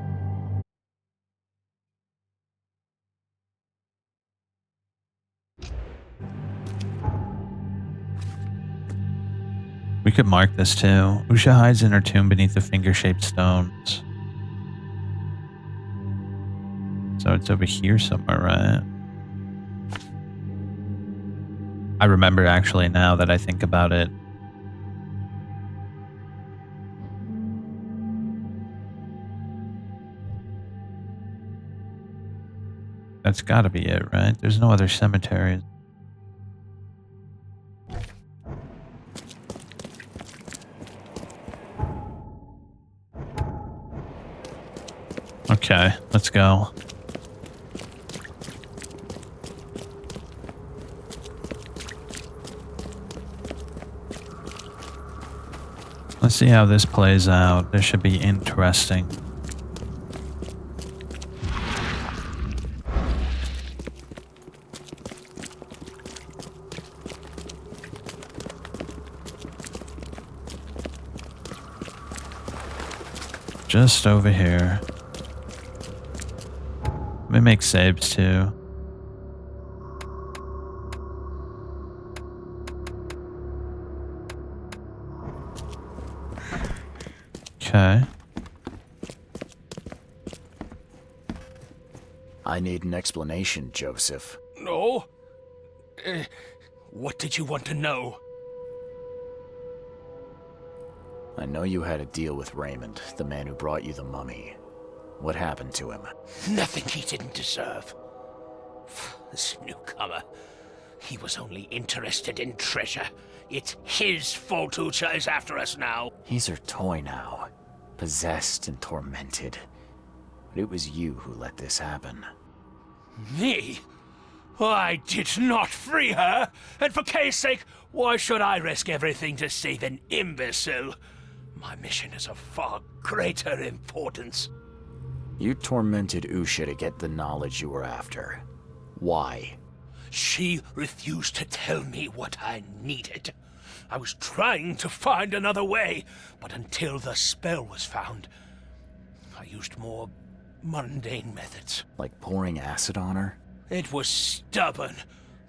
We could mark this too. Usha hides in her tomb beneath the finger-shaped stones. So it's over here somewhere, right? I remember actually now that I think about it. That's gotta be it, right? There's no other cemeteries. Okay, let's go. Let's see how this plays out. This should be interesting. Just over here. Let me make saves too. Okay. I need an explanation, Joseph. No? What did you want to know? I know you had a deal with Raymond, the man who brought you the mummy. What happened to him? Nothing he didn't deserve. This newcomer, he was only interested in treasure. It's his fault Usha is after us now. He's her toy now, possessed and tormented. But it was you who let this happen. Me? I did not free her, and for Kay's sake, why should I risk everything to save an imbecile? My mission is of far greater importance. You tormented Usha to get the knowledge you were after. Why? She refused to tell me what I needed. I was trying to find another way, but until the spell was found, I used more mundane methods. Like pouring acid on her? It was stubborn,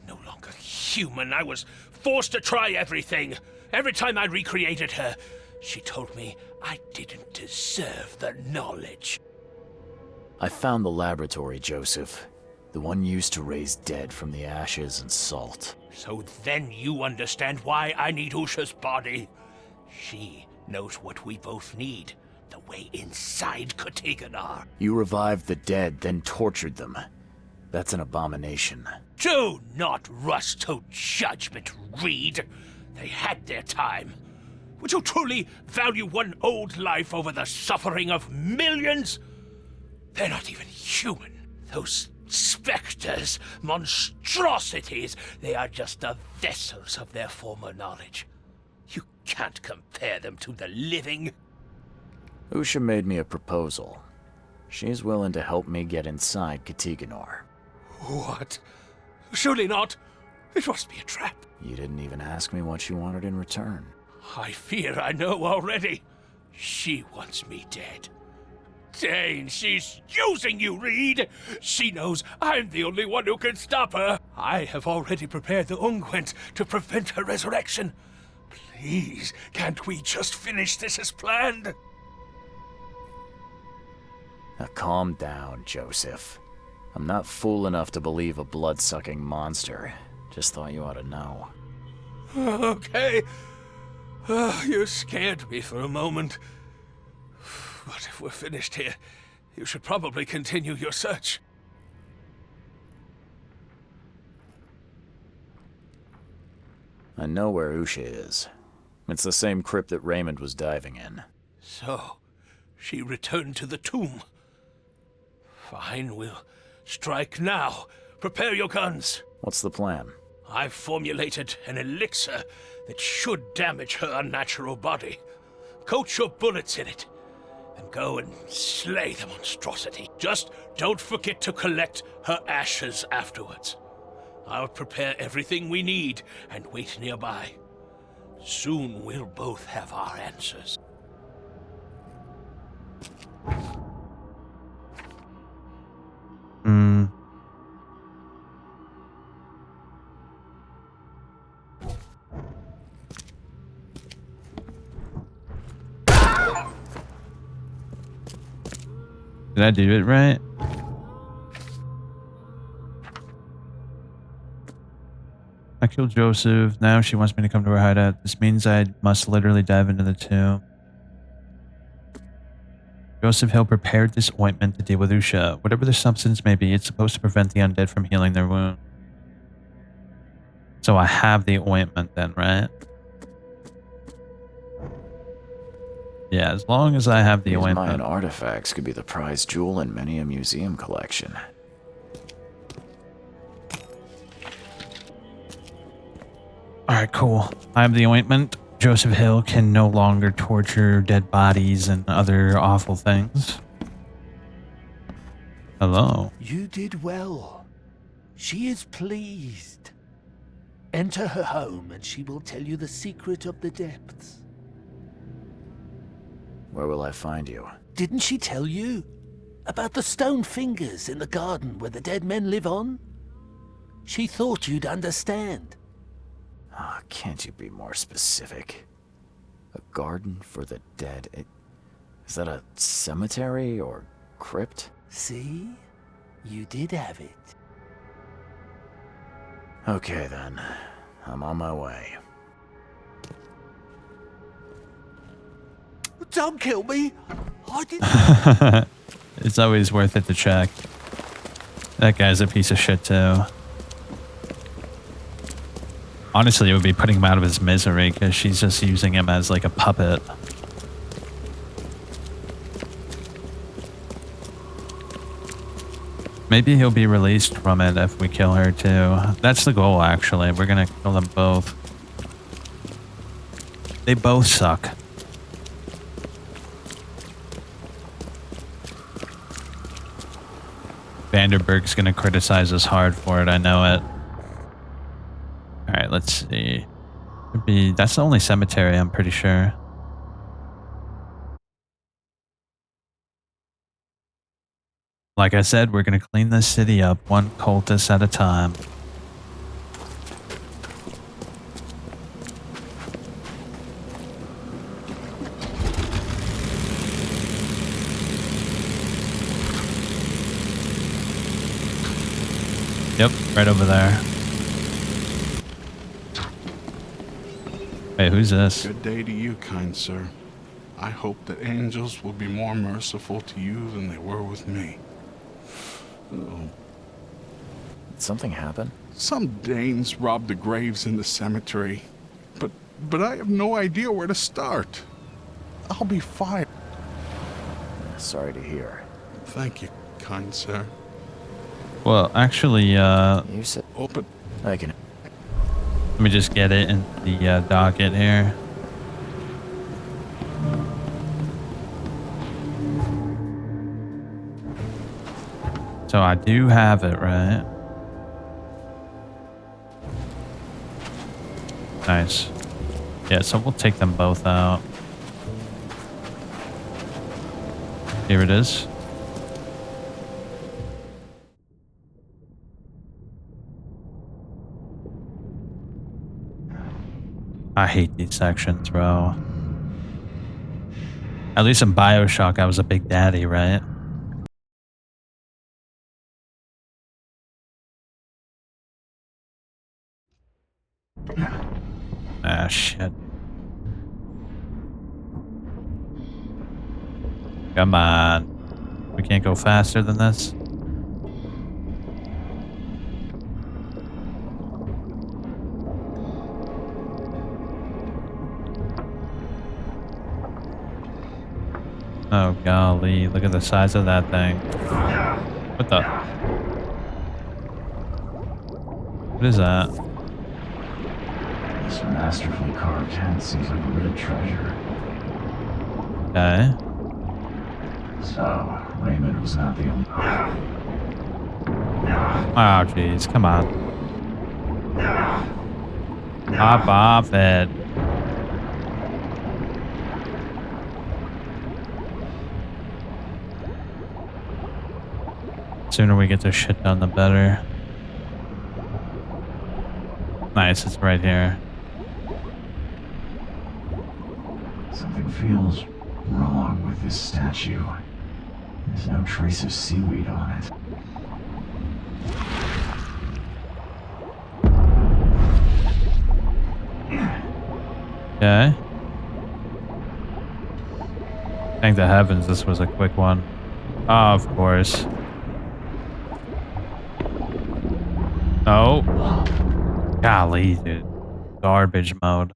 no longer human. I was forced to try everything. Every time I recreated her, she told me I didn't deserve the knowledge. I found the laboratory, Joseph. The one used to raise dead from the ashes and salt. So then you understand why I need Usha's body. She knows what we both need. The way inside Katiganar. You revived the dead, then tortured them. That's an abomination. Do not rush to judgment, Reed. They had their time. Would you truly value one old life over the suffering of millions? They're not even human. Those specters, monstrosities, they are just the vessels of their former knowledge. You can't compare them to the living. Usha made me a proposal. She's willing to help me get inside Katiganar. What? Surely not. It must be a trap. You didn't even ask me what she wanted in return. I fear I know already. She wants me dead. Dane, she's using you, Reed! She knows I'm the only one who can stop her. I have already prepared the unguent to prevent her resurrection. Please, can't we just finish this as planned? Now calm down, Joseph. I'm not fool enough to believe a blood-sucking monster. Just thought you ought to know. Okay. You scared me for a moment. But if we're finished here, you should probably continue your search. I know where Usha is. It's the same crypt that Raymond was diving in. So, she returned to the tomb. Fine, we'll strike now. Prepare your guns. What's the plan? I've formulated an elixir that should damage her unnatural body. Coat your bullets in it, and go and slay the monstrosity. Just don't forget to collect her ashes afterwards. I'll prepare everything we need and wait nearby. Soon we'll both have our answers. Did I do it right? I killed Joseph. Now she wants me to come to her hideout. This means I must literally dive into the tomb. Joseph Hill prepared this ointment to deal with Usha. Whatever the substance may be, it's supposed to prevent the undead from healing their wound. So I have the ointment then, right? Yeah, as long as I have the These ointment. Mayan artifacts could be the prized jewel in many a museum collection. Alright, cool. I have the ointment. Joseph Hill can no longer torture dead bodies and other awful things. Hello. You did well. She is pleased. Enter her home and she will tell you the secret of the depths. Where will I find you? Didn't she tell you about the stone fingers in the garden where the dead men live on? She thought you'd understand. Ah, can't you be more specific? A garden for the dead? Is that a cemetery or crypt? See? You did have it. Okay then. I'm on my way. Don't kill me! I didn't... It's always worth it to check. That guy's a piece of shit too. Honestly, it would be putting him out of his misery because she's just using him as like a puppet. Maybe he'll be released from it if we kill her too. That's the goal, actually. We're gonna kill them both. They both suck. Vanderberg's gonna criticize us hard for it. I know it. All right, let's see. That's the only cemetery, I'm pretty sure. Like I said, we're gonna clean this city up one cultist at a time. Yep, right over there. Hey, who's this? Good day to you, kind sir. I hope that angels will be more merciful to you than they were with me. Oh. Did something happen? Some Danes robbed the graves in the cemetery, but I have no idea where to start. I'll be fine. Sorry to hear. Thank you, kind sir. Well, actually, You said Oh, but I can. let me just get it in the docket here. So I do have it, right? Nice. Yeah, so we'll take them both out. Here it is. I hate these sections, bro. At least in BioShock, I was a big daddy, right? Ah, shit. Come on. We can't go faster than this? Oh, golly. Look at the size of that thing. What the? What is that? This masterfully carved head seems like a real treasure. Okay. So, Raymond was not the only. Oh, jeez. Come on. Hop off it. Sooner we get this shit done, the better. Nice, it's right here. Something feels wrong with this statue. There's no trace of seaweed on it. Okay. Thank the heavens this was a quick one. Oh, of course. Oh. Golly, dude. Garbage mode.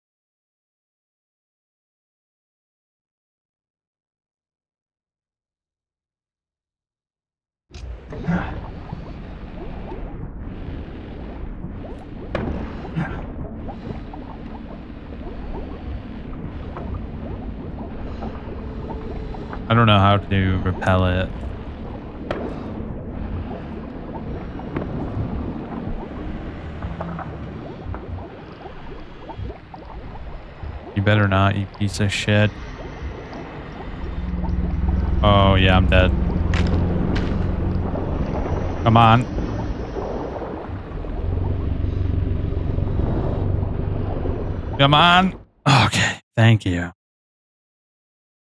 I don't know how to repel it. You better not, you piece of shit. Oh, yeah, I'm dead. Come on. Come on. Okay, thank you.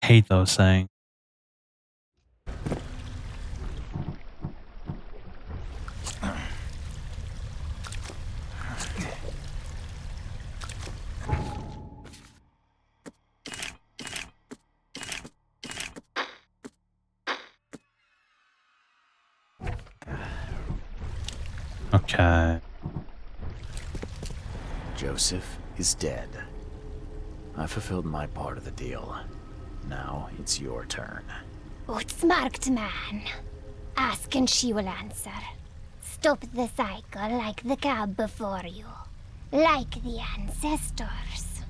Hate those things. Okay. Joseph is dead. I fulfilled my part of the deal. Now it's your turn. Outsmarked man. Ask and she will answer. Stop the cycle like the cab before you. Like the ancestors.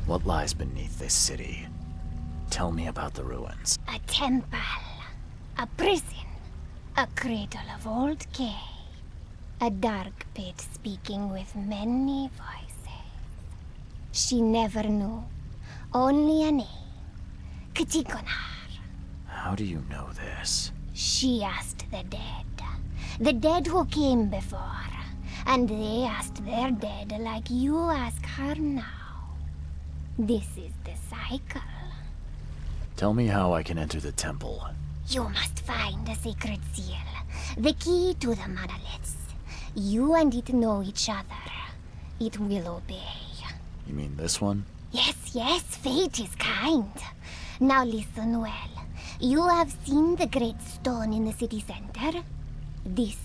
What lies beneath this city? Tell me about the ruins. A temple. A cradle of old Kay. A dark pit speaking with many voices. She never knew. Only a name. Katigonar. How do you know this? She asked the dead. The dead who came before. And they asked their dead like you ask her now. This is the cycle. Tell me how I can enter the temple. You must find a sacred seal. The key to the monoliths. You and it know each other. It will obey. You mean this one? Yes, fate is kind. Now listen well. You have seen the great stone in the city center? This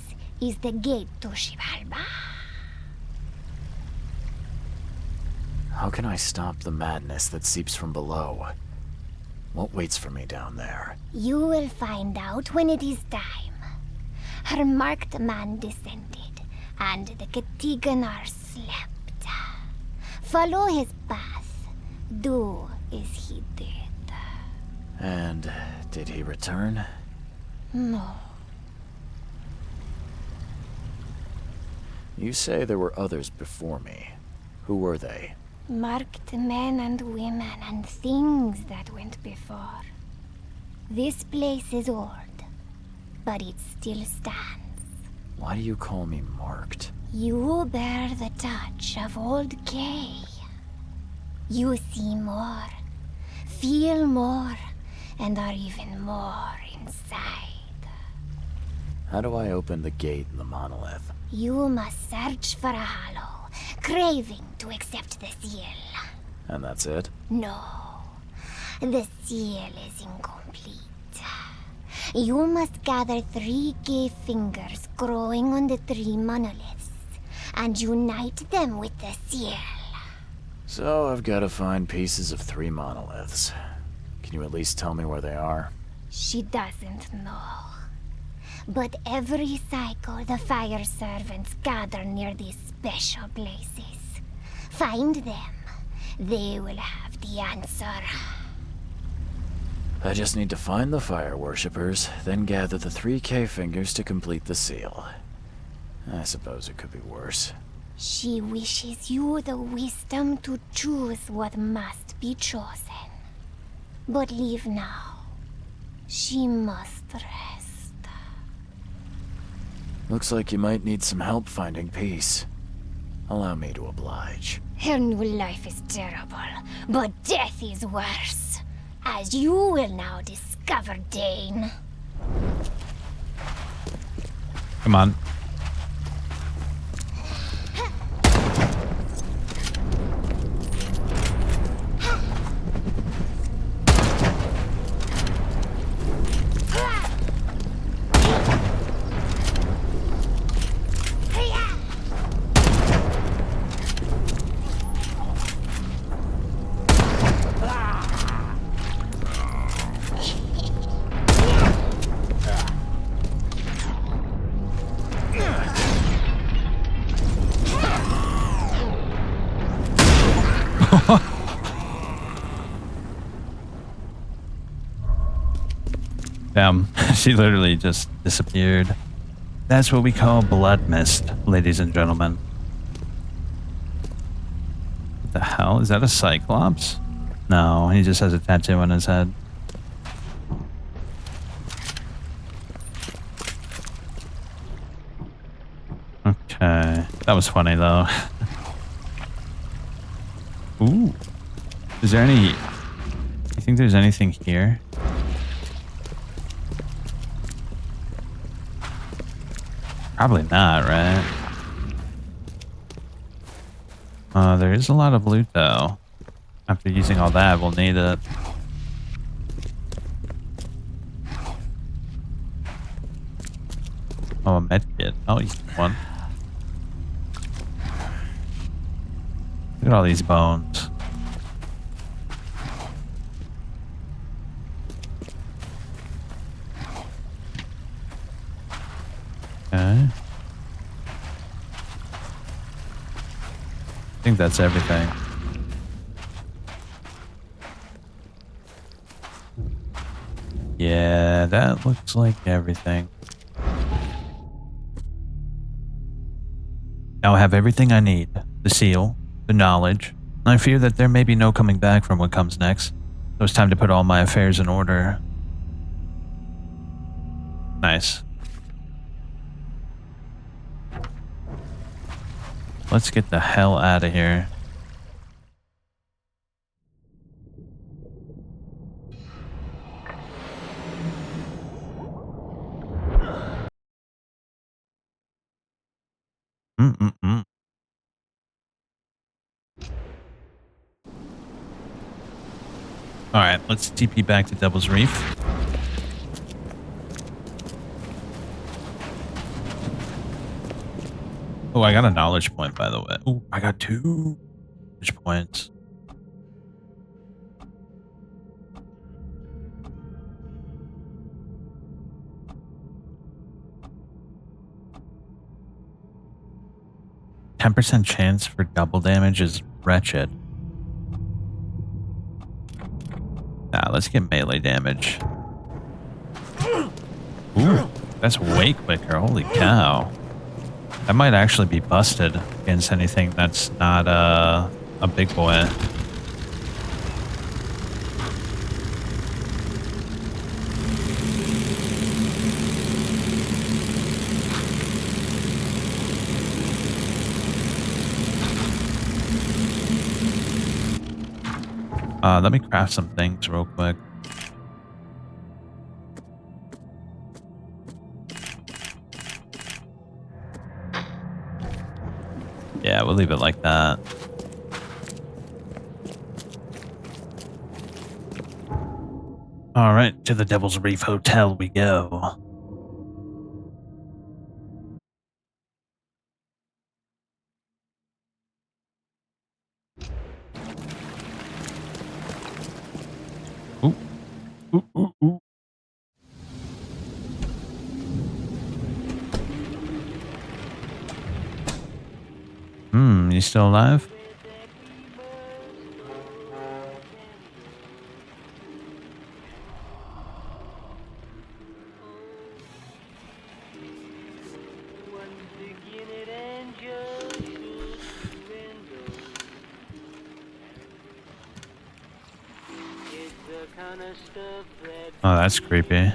is the gate to Xibalba. How can I stop the madness that seeps from below? What waits for me down there? You will find out when it is time. Her marked man descended, and the Katiganar slept. Follow his path. Do as he did. And did he return? No. You say there were others before me. Who were they? Marked men and women and things that went before. This place is old, but it still stands. Why do you call me marked? You bear the touch of old Kay. You see more, feel more, and are even more inside. How do I open the gate in the monolith? You must search for a hollow, craving to accept the seal. And that's it? No, the seal is incomplete. You must gather 3 Kay fingers growing on the 3 monoliths, and unite them with the seal. So I've got to find pieces of 3 monoliths. Can you at least tell me where they are? She doesn't know. But every cycle the fire servants gather near these special places. Find them. They will have the answer. I just need to find the fire worshippers, then gather the 3 Kay fingers to complete the seal. I suppose it could be worse. She wishes you the wisdom to choose what must be chosen. But leave now. She must rest. Looks like you might need some help finding peace. Allow me to oblige. Her new life is terrible, but death is worse. As you will now discover, Dane. Come on. Damn, she literally just disappeared. That's what we call blood mist, ladies and gentlemen. What the hell? Is that a Cyclops? No, he just has a tattoo on his head. Okay, that was funny though. Ooh. Is there any... You think there's anything here? Probably not, right? There is a lot of loot though. After using all that, we'll need it. Oh, a medkit. Oh, you need one. Look at all these bones. Okay. I think that's everything. Yeah, that looks like everything. Now I have everything I need. The seal, the knowledge, and I fear that there may be no coming back from what comes next. So it's time to put all my affairs in order. Nice. Let's get the hell out of here. Mm-mm-mm. Alright, let's TP back to Devil's Reef. Oh, I got a knowledge point, by the way. Oh, I got 2 knowledge points. %10 chance for double damage is wretched. Nah, let's get melee damage. Ooh, that's way quicker. Holy cow. That might actually be busted against anything that's not a big boy. Let me craft some things real quick. Yeah, we'll leave it like that. All right, to the Devil's Reef Hotel we go. Ooh. Ooh, ooh, ooh. You still alive? Oh, that's creepy.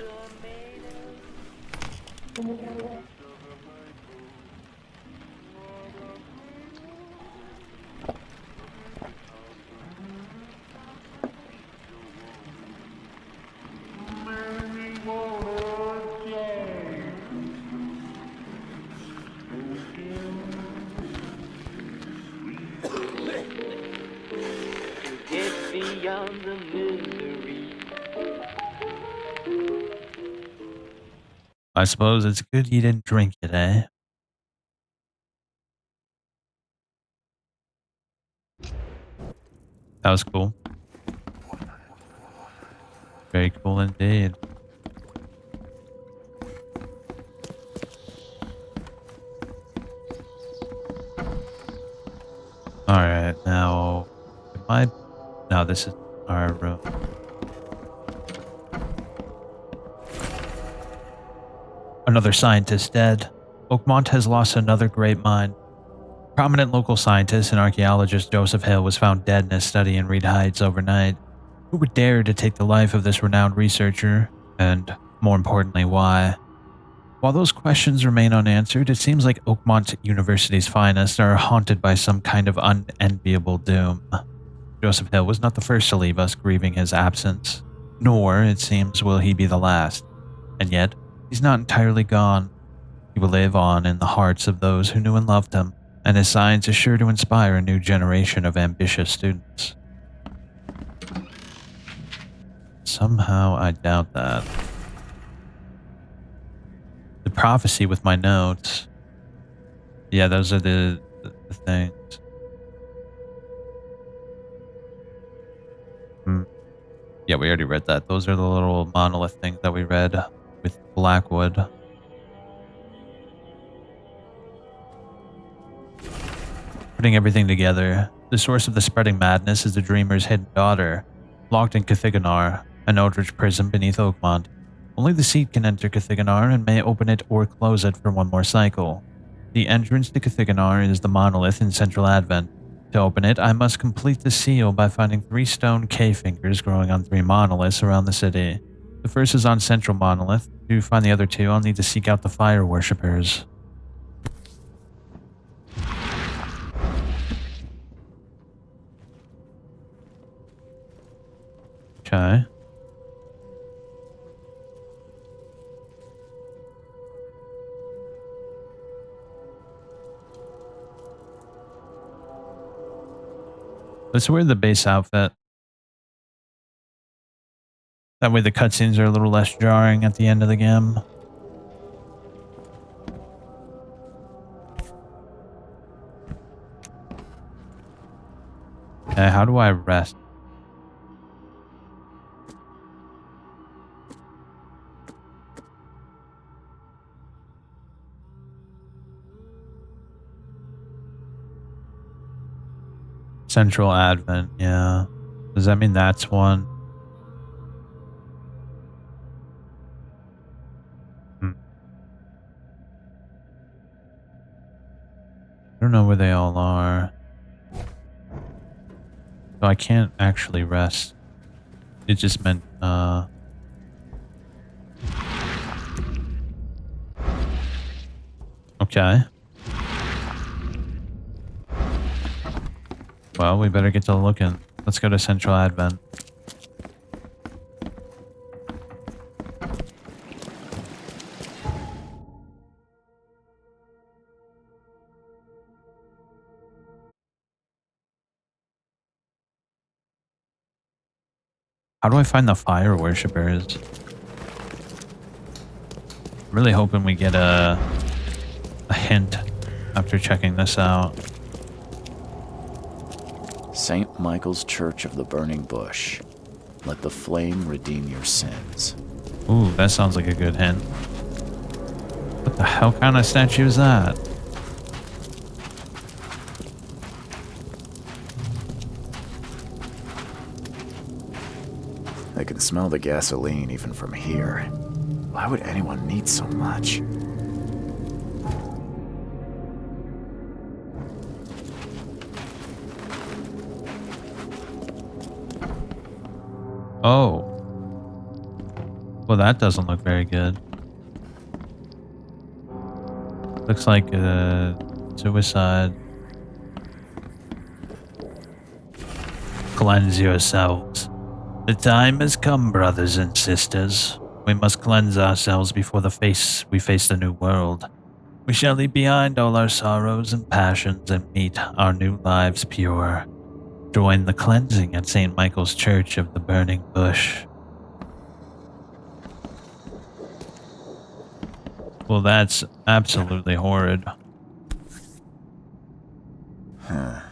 I suppose it's good you didn't drink it, eh? That was cool. Very cool indeed. Alright, now... No, this is our room. Another scientist dead. Oakmont has lost another great mind. Prominent local scientist and archaeologist Joseph Hill was found dead in his study in Reed Heights overnight. Who would dare to take the life of this renowned researcher? And, more importantly, why? While those questions remain unanswered, it seems like Oakmont University's finest are haunted by some kind of unenviable doom. Joseph Hill was not the first to leave us grieving his absence, nor, it seems, will he be the last. And yet, he's not entirely gone. He will live on in the hearts of those who knew and loved him, and his science is sure to inspire a new generation of ambitious students. Somehow, I doubt that. The prophecy with my notes. Yeah, those are the things. Yeah, we already read that. Those are the little monolith things that we read with Blackwood. Putting everything together, the source of the spreading madness is the Dreamer's hidden daughter, locked in Cathigonar, an eldritch prison beneath Oakmont. Only the Seat can enter Cathigonar and may open it or close it for one more cycle. The entrance to Cathiganar is the monolith in Central Advent. To open it, I must complete the seal by finding 3 stone K-fingers growing on 3 monoliths around the city. The first is on Central Monolith. To find the other 2, I'll need to seek out the fire worshippers. Okay. Let's wear the base outfit. That way the cutscenes are a little less jarring at the end of the game. Okay, how do I rest? Central Advent, yeah. Does that mean that's one? I don't know where they all are. So I can't actually rest. It just meant, okay. Well, we better get to looking. Let's go to Central Advent. How do I find the fire worshippers? I'm really hoping we get a hint after checking this out. St. Michael's Church of the Burning Bush. Let the flame redeem your sins. Ooh, that sounds like a good hint. What the hell kind of statue is that? I can smell the gasoline even from here. Why would anyone need so much? Oh. Well, that doesn't look very good. Looks like a suicide. Cleanse yourselves. The time has come, brothers and sisters. We must cleanse ourselves before we face the new world. We shall leave behind all our sorrows and passions and meet our new lives pure. Join the cleansing at St. Michael's Church of the Burning Bush. Well, that's absolutely horrid. The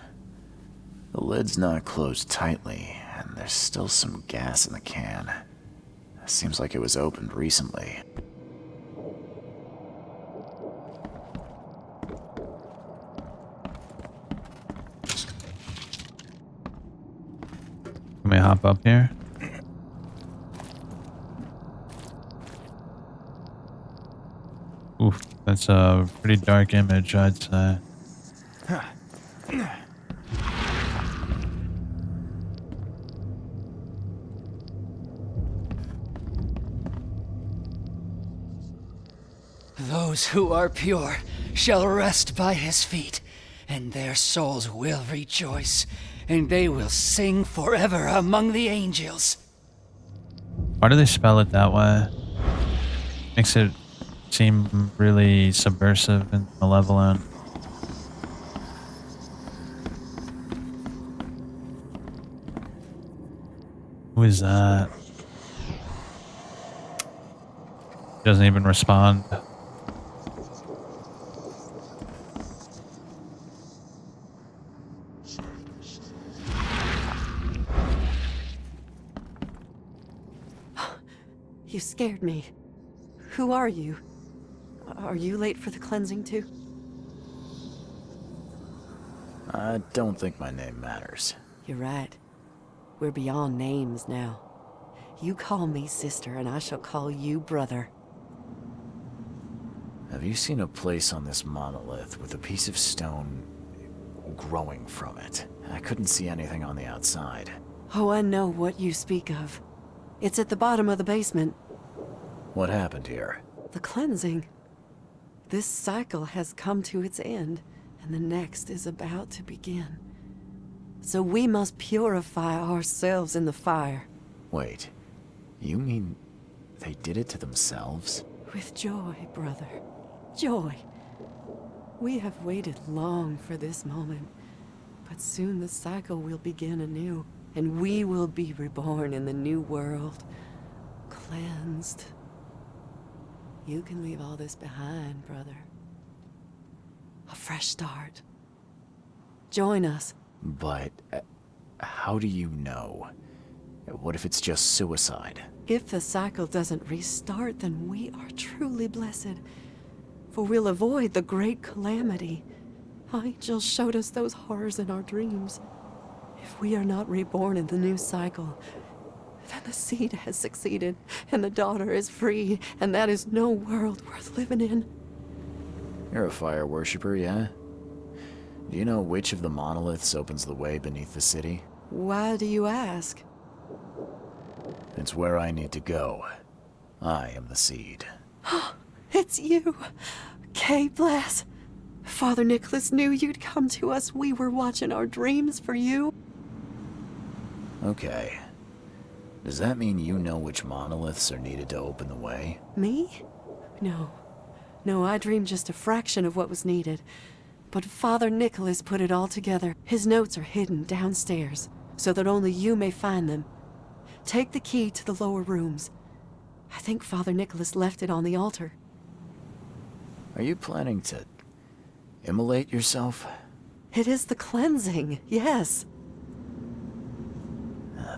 lid's not closed tightly, and there's still some gas in the can. Seems like it was opened recently. Can we hop up here? Oof, that's a pretty dark image, I'd say. Those who are pure shall rest by his feet, and their souls will rejoice, and they will sing forever among the angels. Why do they spell it that way? Makes it seem really subversive and malevolent. Who is that? Doesn't even respond. You scared me. Who are you? Are you late for the cleansing too? I don't think my name matters. You're right. We're beyond names now. You call me sister, and I shall call you brother. Have you seen a place on this monolith with a piece of stone growing from it? I couldn't see anything on the outside. Oh, I know what you speak of. It's at the bottom of the basement. What happened here? The cleansing. This cycle has come to its end, and the next is about to begin. So we must purify ourselves in the fire. Wait, you mean they did it to themselves? With joy, brother. Joy. We have waited long for this moment, but soon the cycle will begin anew, and we will be reborn in the new world, cleansed. You can leave all this behind, brother. A fresh start. Join us. But how do you know? What if it's just suicide? If the cycle doesn't restart, then we are truly blessed. For we'll avoid the great calamity. Angel showed us those horrors in our dreams. If we are not reborn in the new cycle, then the seed has succeeded, and the daughter is free, and that is no world worth living in. You're a fire worshiper, yeah? Do you know which of the monoliths opens the way beneath the city? Why do you ask? It's where I need to go. I am the seed. It's you! Kay Bless! Father Nicholas knew you'd come to us. We were watching our dreams for you. Okay. Does that mean you know which monoliths are needed to open the way? Me? No. No, I dreamed just a fraction of what was needed. But Father Nicholas put it all together. His notes are hidden downstairs, so that only you may find them. Take the key to the lower rooms. I think Father Nicholas left it on the altar. Are you planning to immolate yourself? It is the cleansing, yes.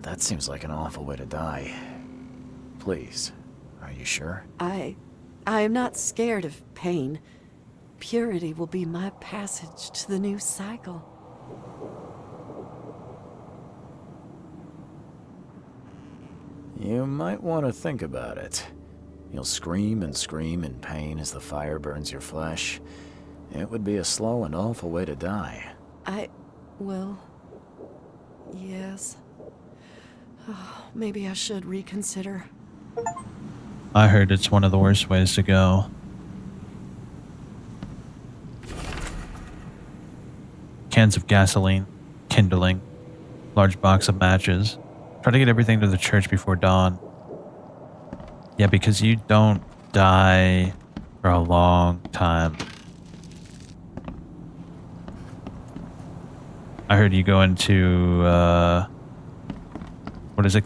That seems like an awful way to die. Please, are you sure? I am not scared of pain. Purity will be my passage to the new cycle. You might want to think about it. You'll scream and scream in pain as the fire burns your flesh. It would be a slow and awful way to die. Well, yes. Oh, maybe I should reconsider. I heard it's one of the worst ways to go. Cans of gasoline, kindling, large box of matches. Try to get everything to the church before dawn. Yeah, because you don't die for a long time. I heard you go into, what is it?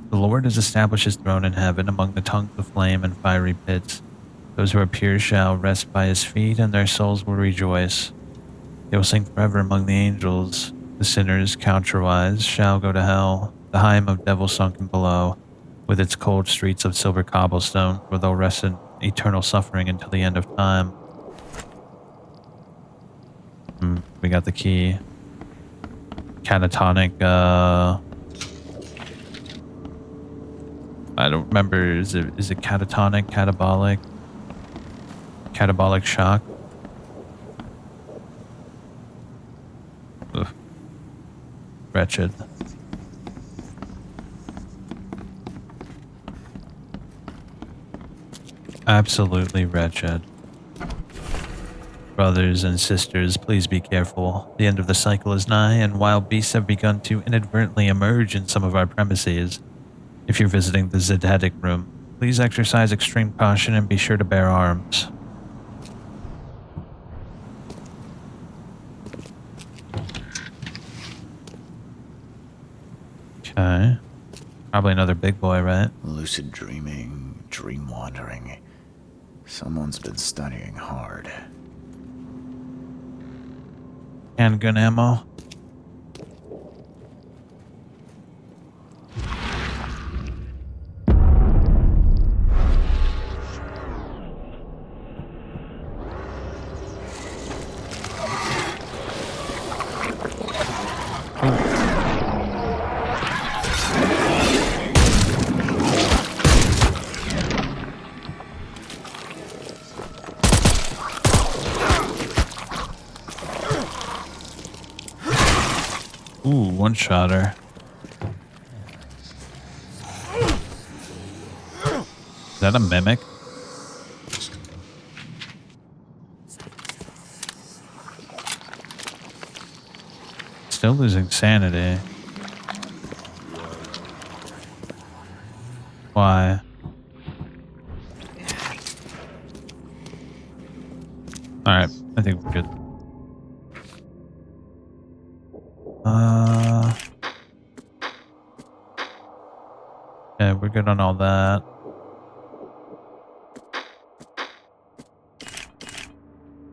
The Lord has established his throne in heaven among the tongues of flame and fiery pits. Those who are pure shall rest by his feet, and their souls will rejoice. They will sing forever among the angels. The sinners, counterwise, shall go to hell, the Heim of devils sunken below, with its cold streets of silver cobblestone, where they'll rest in eternal suffering until the end of time. We got the key. Catatonic, I don't remember, is it catatonic, catabolic? Catabolic shock? Ugh. Wretched. Absolutely wretched. Brothers and sisters, please be careful. The end of the cycle is nigh, and wild beasts have begun to inadvertently emerge in some of our premises. If you're visiting the Zedetic room, please exercise extreme caution and be sure to bear arms. Okay. Probably another big boy, right? Lucid dreaming, dream wandering. Someone's been studying hard. Handgun ammo. Ooh, one-shotter. Is that a mimic? Still losing sanity. Why? Alright, I think we're good. Yeah, we're good on all that.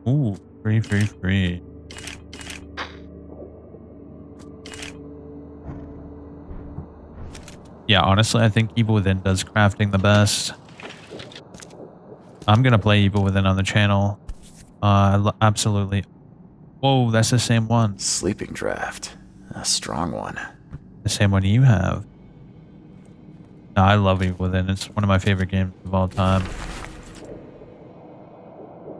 Ooh, free. Yeah, honestly, I think Evil Within does crafting the best. I'm gonna play Evil Within on the channel. Absolutely. Whoa, that's the same one. Sleeping draft. A strong one. The same one you have. No, I love Evil Within. It's one of my favorite games of all time.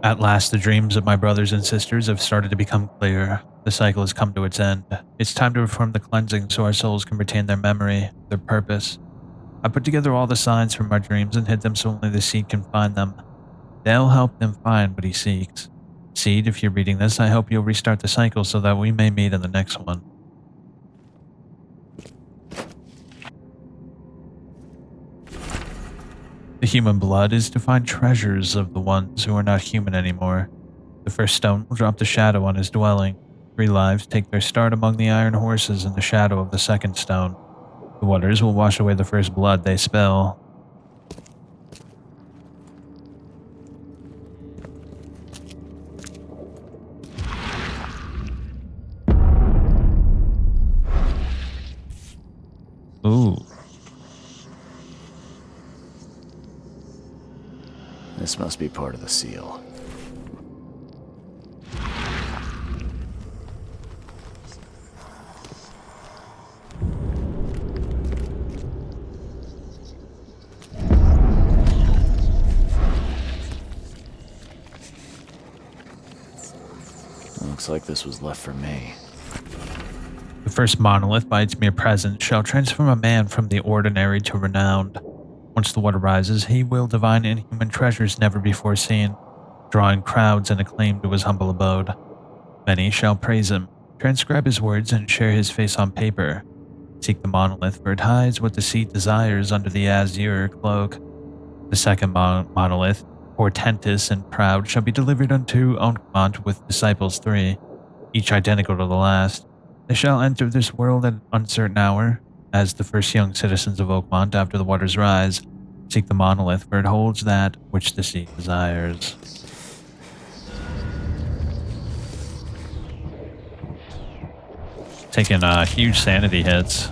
At last, the dreams of my brothers and sisters have started to become clear. The cycle has come to its end. It's time to perform the cleansing so our souls can retain their memory, their purpose. I put together all the signs from our dreams and hid them so only the Seed can find them. They'll help him find what he seeks. Seed, if you're reading this, I hope you'll restart the cycle so that we may meet in the next one. The human blood is to find treasures of the ones who are not human anymore. The first stone will drop the shadow on his dwelling. 3 lives take their start among the iron horses in the shadow of the second stone. The waters will wash away the first blood they spill. Ooh. This must be part of the seal. Looks like this was left for me. The first monolith, by its mere presence, shall transform a man from the ordinary to renowned. Once the water rises, he will divine inhuman treasures never before seen, drawing crowds and acclaim to his humble abode. Many shall praise him, transcribe his words, and share his face on paper. Seek the monolith, for it hides what the Seed desires under the azure cloak. The second monolith, portentous and proud, shall be delivered unto Oakmont with disciples 3, each identical to the last. They shall enter this world at an uncertain hour, as the first young citizens of Oakmont after the waters rise. Seek the monolith, for it holds that which the Seed desires. Taking huge sanity hits.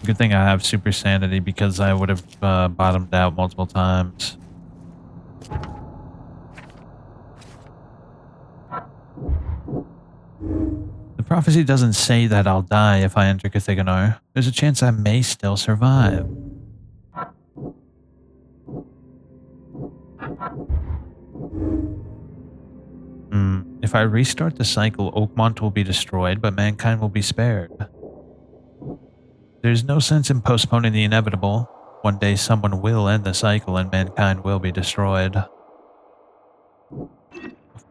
Good thing I have super sanity because I would have bottomed out multiple times. The prophecy doesn't say that I'll die if I enter Kithiganar. There's a chance I may still survive. If I restart the cycle, Oakmont will be destroyed, but mankind will be spared. There's no sense in postponing the inevitable. One day someone will end the cycle and mankind will be destroyed. Of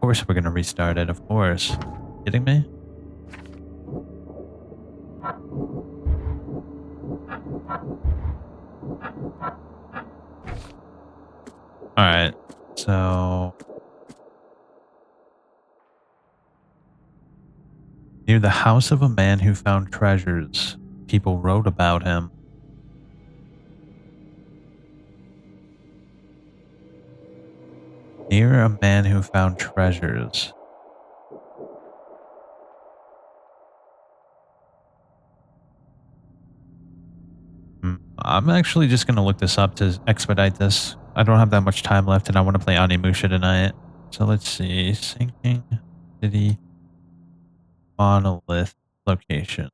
course we're gonna restart it, of course. Kidding me? Alright, so... Near the house of a man who found treasures, people wrote about him. Near a man who found treasures. I'm actually just going to look this up to expedite this. I don't have that much time left and I want to play Onimusha tonight. So let's see. Sinking City Monolith locations.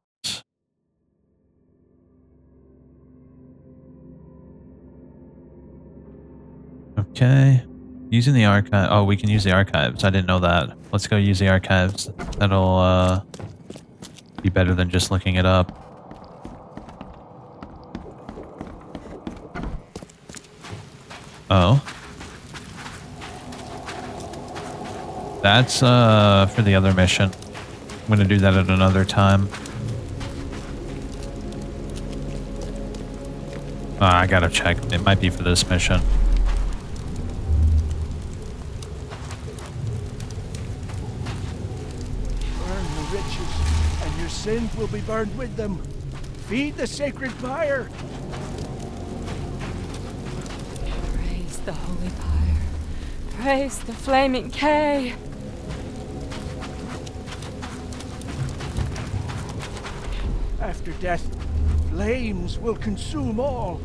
Okay. Using the archive. Oh, we can use the archives. I didn't know that. Let's go use the archives. That'll Be better than just looking it up. Oh. That's for the other mission. I'm gonna do that at another time. I gotta check. It might be for this mission. Burn the riches, and your sins will be burned with them. Feed the sacred fire. Praise the holy fire. Praise the flaming K. After death, flames will consume all.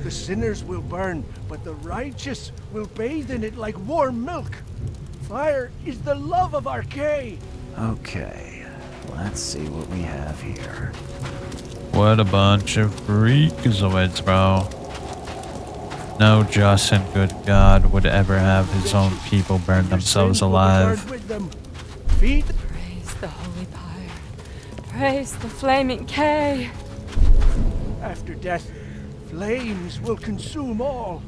The sinners will burn, but the righteous will bathe in it like warm milk. Fire is the love of Arcay. Okay, let's see what we have here. What a bunch of freakazoids, bro. No just and good God would ever have his own people burn themselves alive. Feed. Praise the holy fire. Praise the flaming K. After death, flames will consume all.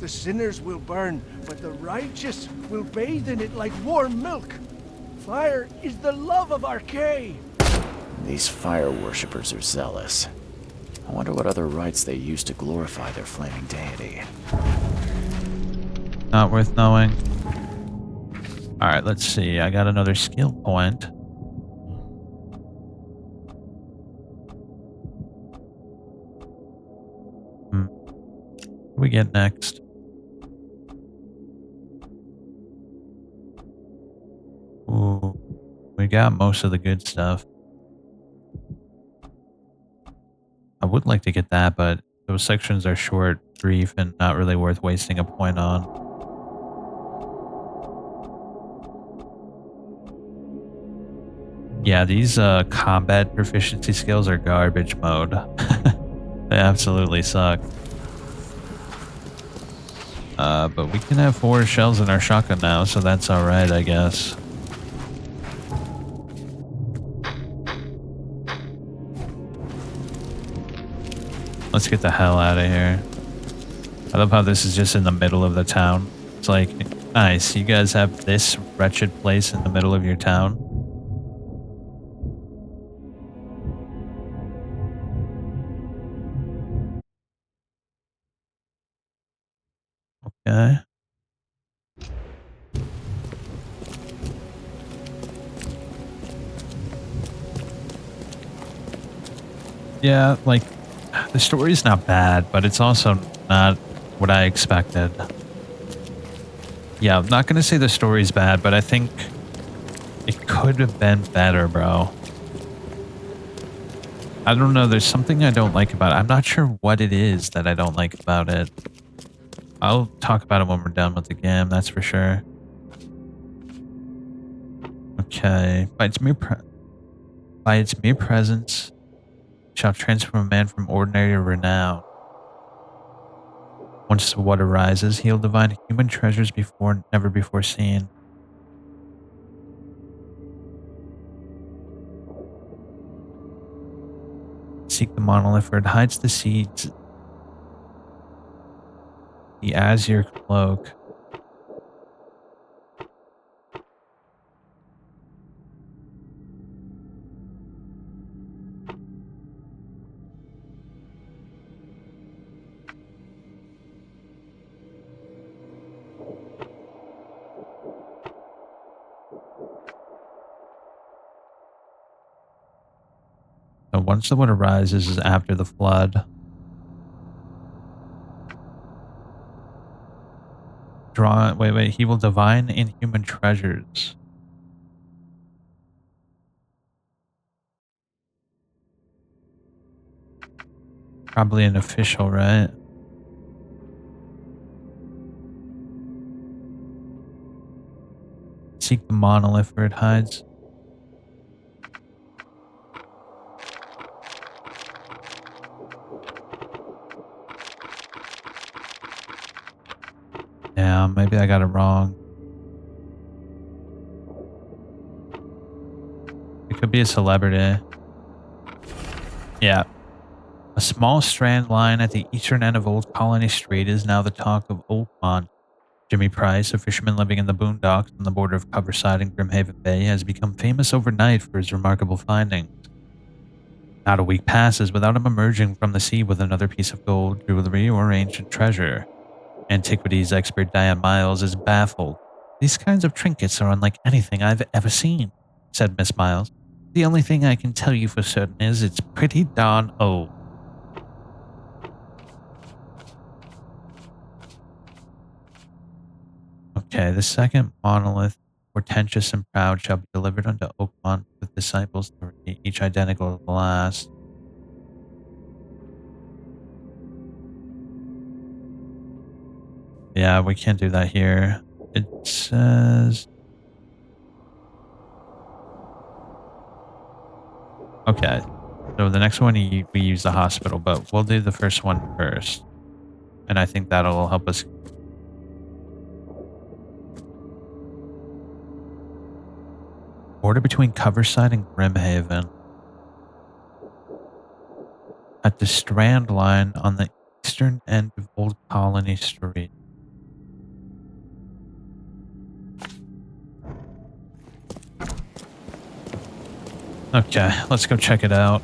The sinners will burn, but the righteous will bathe in it like warm milk. Fire is the love of Arcay. These fire worshippers are zealous. I wonder what other rites they use to glorify their flaming deity. Not worth knowing. Alright, let's see. I got another skill point. What do we get next? Ooh, we got most of the good stuff. I would like to get that, but those sections are short, brief, and not really worth wasting a point on. Yeah, these combat proficiency skills are garbage mode. They absolutely suck. But we can have 4 shells in our shotgun now, so that's alright, I guess. Let's get the hell out of here. I love how this is just in the middle of the town. It's like, nice, you guys have this wretched place in the middle of your town. Okay. Yeah, like, the story's not bad, but it's also not what I expected. Yeah, I'm not gonna say the story's bad, but I think it could have been better, bro. I don't know, there's something I don't like about it. I'm not sure what it is that I don't like about it. I'll talk about it when we're done with the game, that's for sure. Okay. By its mere presence, shall transform a man from ordinary to renown. Once the water rises, he'll divine human treasures never before seen. Seek the monolith, for it hides the seeds. The azure cloak. So once the water rises is after the flood. Wait, he will divine inhuman treasures. Probably an official, right? Seek the monolith where it hides. Yeah, maybe I got it wrong. It could be a celebrity. Yeah. A small strand line at the eastern end of Old Colony Street is now the talk of Oakmont. Jimmy Price, a fisherman living in the boondocks on the border of Coverside and Grimhaven Bay, has become famous overnight for his remarkable findings. Not a week passes without him emerging from the sea with another piece of gold, jewelry, or ancient treasure. Antiquities expert Diane Miles is baffled. These kinds of trinkets are unlike anything I've ever seen, said Miss Miles. The only thing I can tell you for certain is it's pretty darn old. Okay, the second monolith, portentous and proud, shall be delivered unto Oakmont with disciples 3, each identical to the last. Yeah, we can't do that here. It says... Okay, so the next one we use the hospital, but we'll do the first one first. And I think that'll help us. Border between Coverside and Grimhaven. At the Strand line on the eastern end of Old Colony Street. Okay, let's go check it out.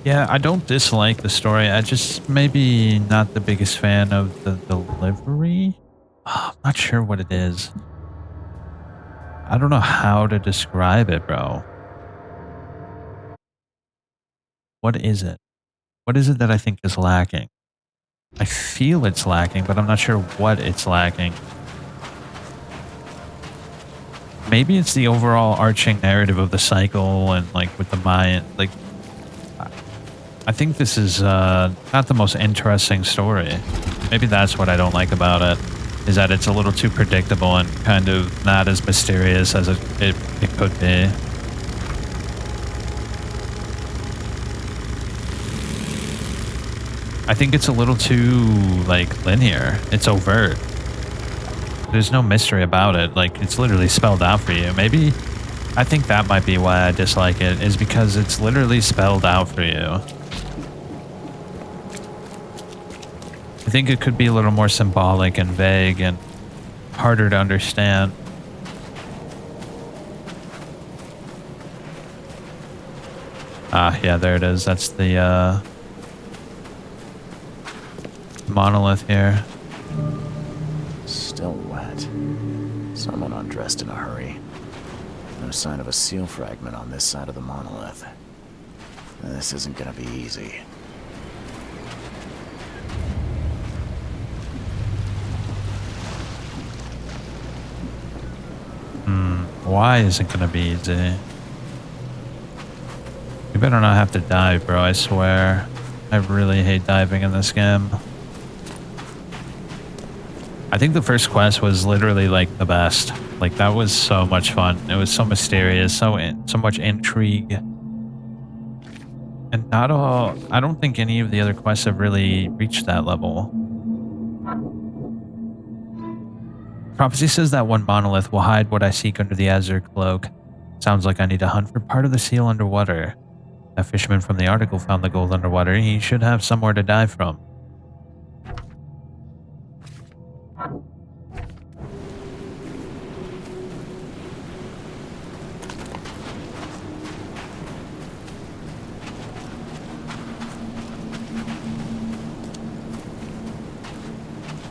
Yeah, I don't dislike the story. I just maybe not the biggest fan of the delivery. Oh, I'm not sure what it is. I don't know how to describe it, bro. What is it? What is it that I think is lacking? I feel it's lacking, but I'm not sure what it's lacking. Maybe it's the overall arching narrative of the cycle and like with the Mayan, like I think this is not the most interesting story. Maybe that's what I don't like about it, is that it's a little too predictable and kind of not as mysterious as it could be. I think it's a little too, like, linear. It's overt. There's no mystery about it. Like, it's literally spelled out for you. Maybe, I think that might be why I dislike it, is because it's literally spelled out for you. I think it could be a little more symbolic and vague and harder to understand. Ah, yeah, there it is. That's the, monolith here. Still wet. Someone undressed in a hurry. No sign of a seal fragment on this side of the monolith. This isn't gonna be easy. Why isn't gonna be easy? You better not have to dive, bro, I swear. I really hate diving in this game. I think the first quest was literally like the best. Like that was so much fun. It was so mysterious, so much intrigue. And not all, I don't think any of the other quests have really reached that level. Prophecy says that one monolith will hide what I seek under the azure cloak. Sounds like I need to hunt for part of the seal underwater. That fisherman from the article found the gold underwater. He should have somewhere to dive from.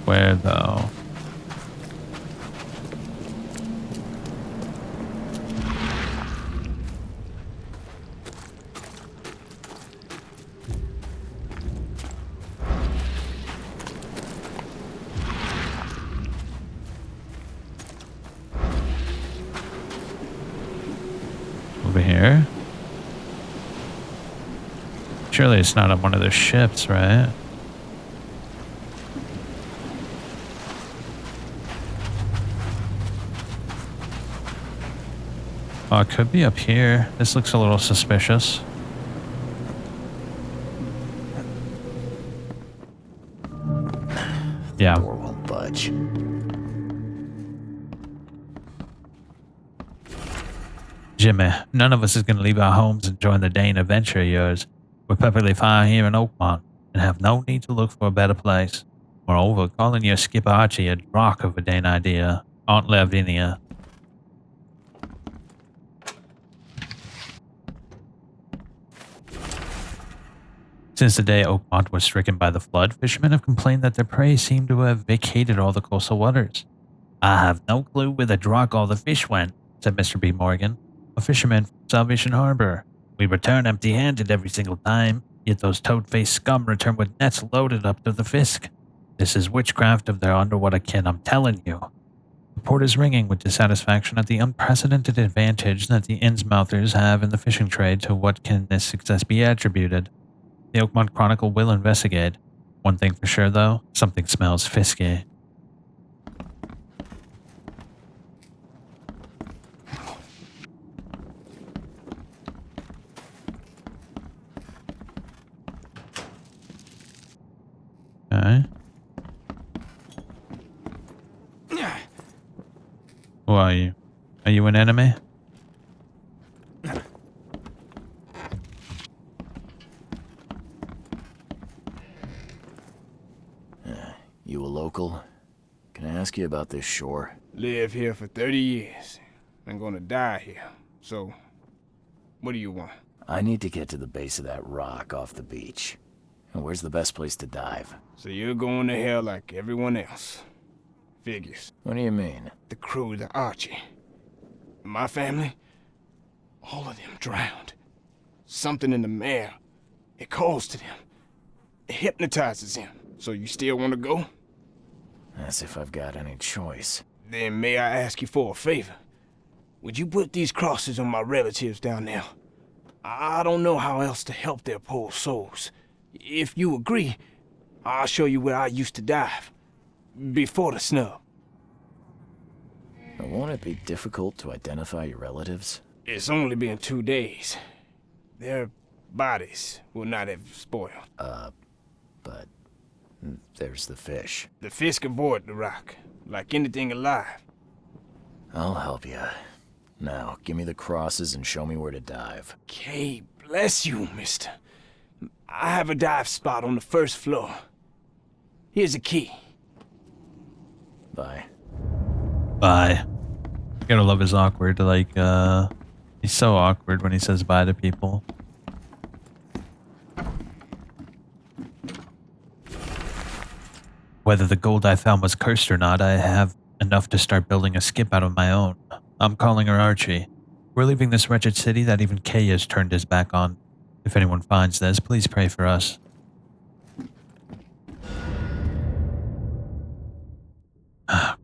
Where though? Over here? Surely it's not on one of the ships, right? Oh, it could be up here. This looks a little suspicious. Yeah. The door won't budge. Jimmy, none of us is going to leave our homes and join the Dane adventure of yours. We're perfectly fine here in Oakmont and have no need to look for a better place. Moreover, calling your Skip Archie a rock of a Dane idea. Aunt Lavinia. Since the day Oakmont was stricken by the flood, fishermen have complained that their prey seem to have vacated all the coastal waters. I have no clue where the drock all the fish went, said Mr. B. Morgan, a fisherman from Salvation Harbor. We return empty-handed every single time, yet those toad-faced scum return with nets loaded up to the fisk. This is witchcraft of their underwater kin, I'm telling you. The port is ringing with dissatisfaction at the unprecedented advantage that the Innsmouthers have in the fishing trade. To what can this success be attributed? The Oakmont Chronicle will investigate. One thing for sure, though, something smells fisky. Okay. Who are you? Are you an enemy? You a local? Can I ask you about this shore? Live here for 30 years. I'm gonna die here. So, what do you want? I need to get to the base of that rock off the beach. And where's the best place to dive? So you're going to hell like everyone else. Figures. What do you mean? The crew, the Archie. My family, all of them drowned. Something in the mare. It calls to them. It hypnotizes them. So you still want to go? As if I've got any choice. Then may I ask you for a favor? Would you put these crosses on my relatives down there? I don't know how else to help their poor souls. If you agree, I'll show you where I used to dive. Before the snub. But won't it be difficult to identify your relatives? It's only been 2 days. Their bodies will not have spoiled. But there's the fish. The fish avoid the rock, like anything alive. I'll help you. Now, give me the crosses and show me where to dive. Okay, bless you, mister. I have a dive spot on the first floor. Here's a key. Bye. Bye. Gotta love his awkward, like, he's so awkward when he says bye to people. Whether the gold I found was cursed or not, I have enough to start building a skip out of my own. I'm calling her Archie. We're leaving this wretched city that even Kay has turned his back on. If anyone finds this, please pray for us.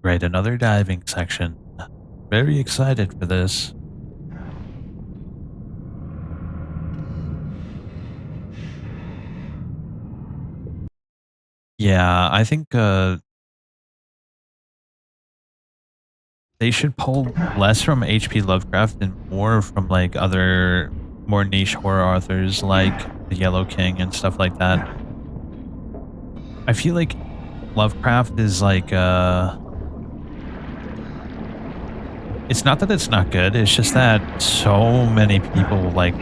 Great, another diving section. Very excited for this. Yeah, I think they should pull less from H.P. Lovecraft and more from like other more niche horror authors like The Yellow King and stuff like that. I feel like Lovecraft is like it's not that it's not good, it's just that so many people like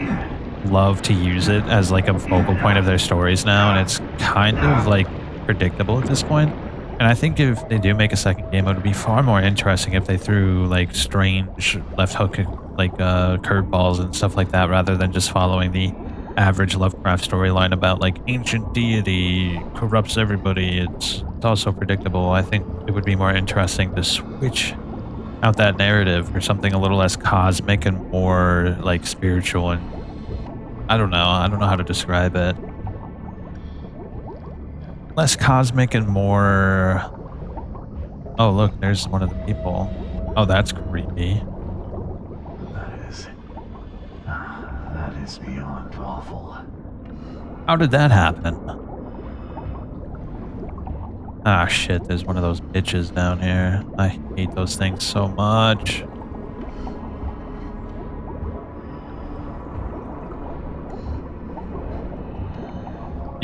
love to use it as like a focal point of their stories now, and it's kind of like predictable at this point. And I think if they do make a second game, it would be far more interesting if they threw like strange left hook like curveballs and stuff like that, rather than just following the average Lovecraft storyline about like ancient deity corrupts everybody. It's also predictable. I think it would be more interesting to switch out that narrative for something a little less cosmic and more like spiritual, and I don't know how to describe it. Less cosmic and more... Oh, look, there's one of the people. Oh, that's creepy. That is beyond awful. How did that happen? Ah, shit, there's one of those bitches down here. I hate those things so much.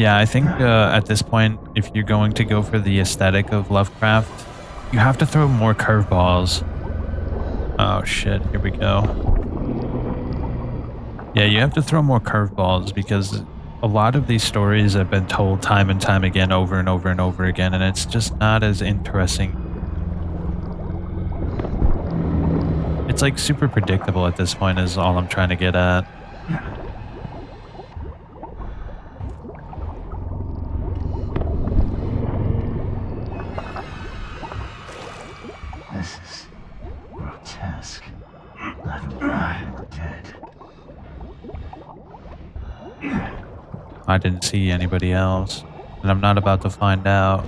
Yeah, I think at this point, if you're going to go for the aesthetic of Lovecraft, you have to throw more curveballs. Oh shit, here we go. Yeah, you have to throw more curveballs because a lot of these stories have been told time and time again over and over and over again, and it's just not as interesting. It's like super predictable at this point is all I'm trying to get at. This is grotesque. I'm alive or dead. I didn't see anybody else, and I'm not about to find out.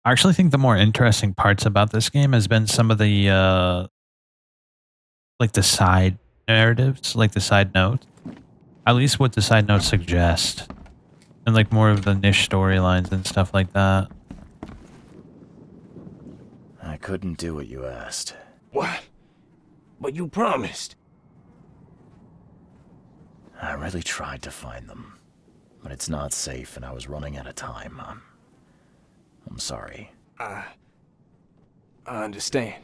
I actually think the more interesting parts about this game has been some of the like the side narratives, like the side notes. At least what the side notes suggest. And like more of the niche storylines and stuff like that. I couldn't do what you asked. What? But you promised. I really tried to find them, but it's not safe and I was running out of time. I'm sorry. I understand.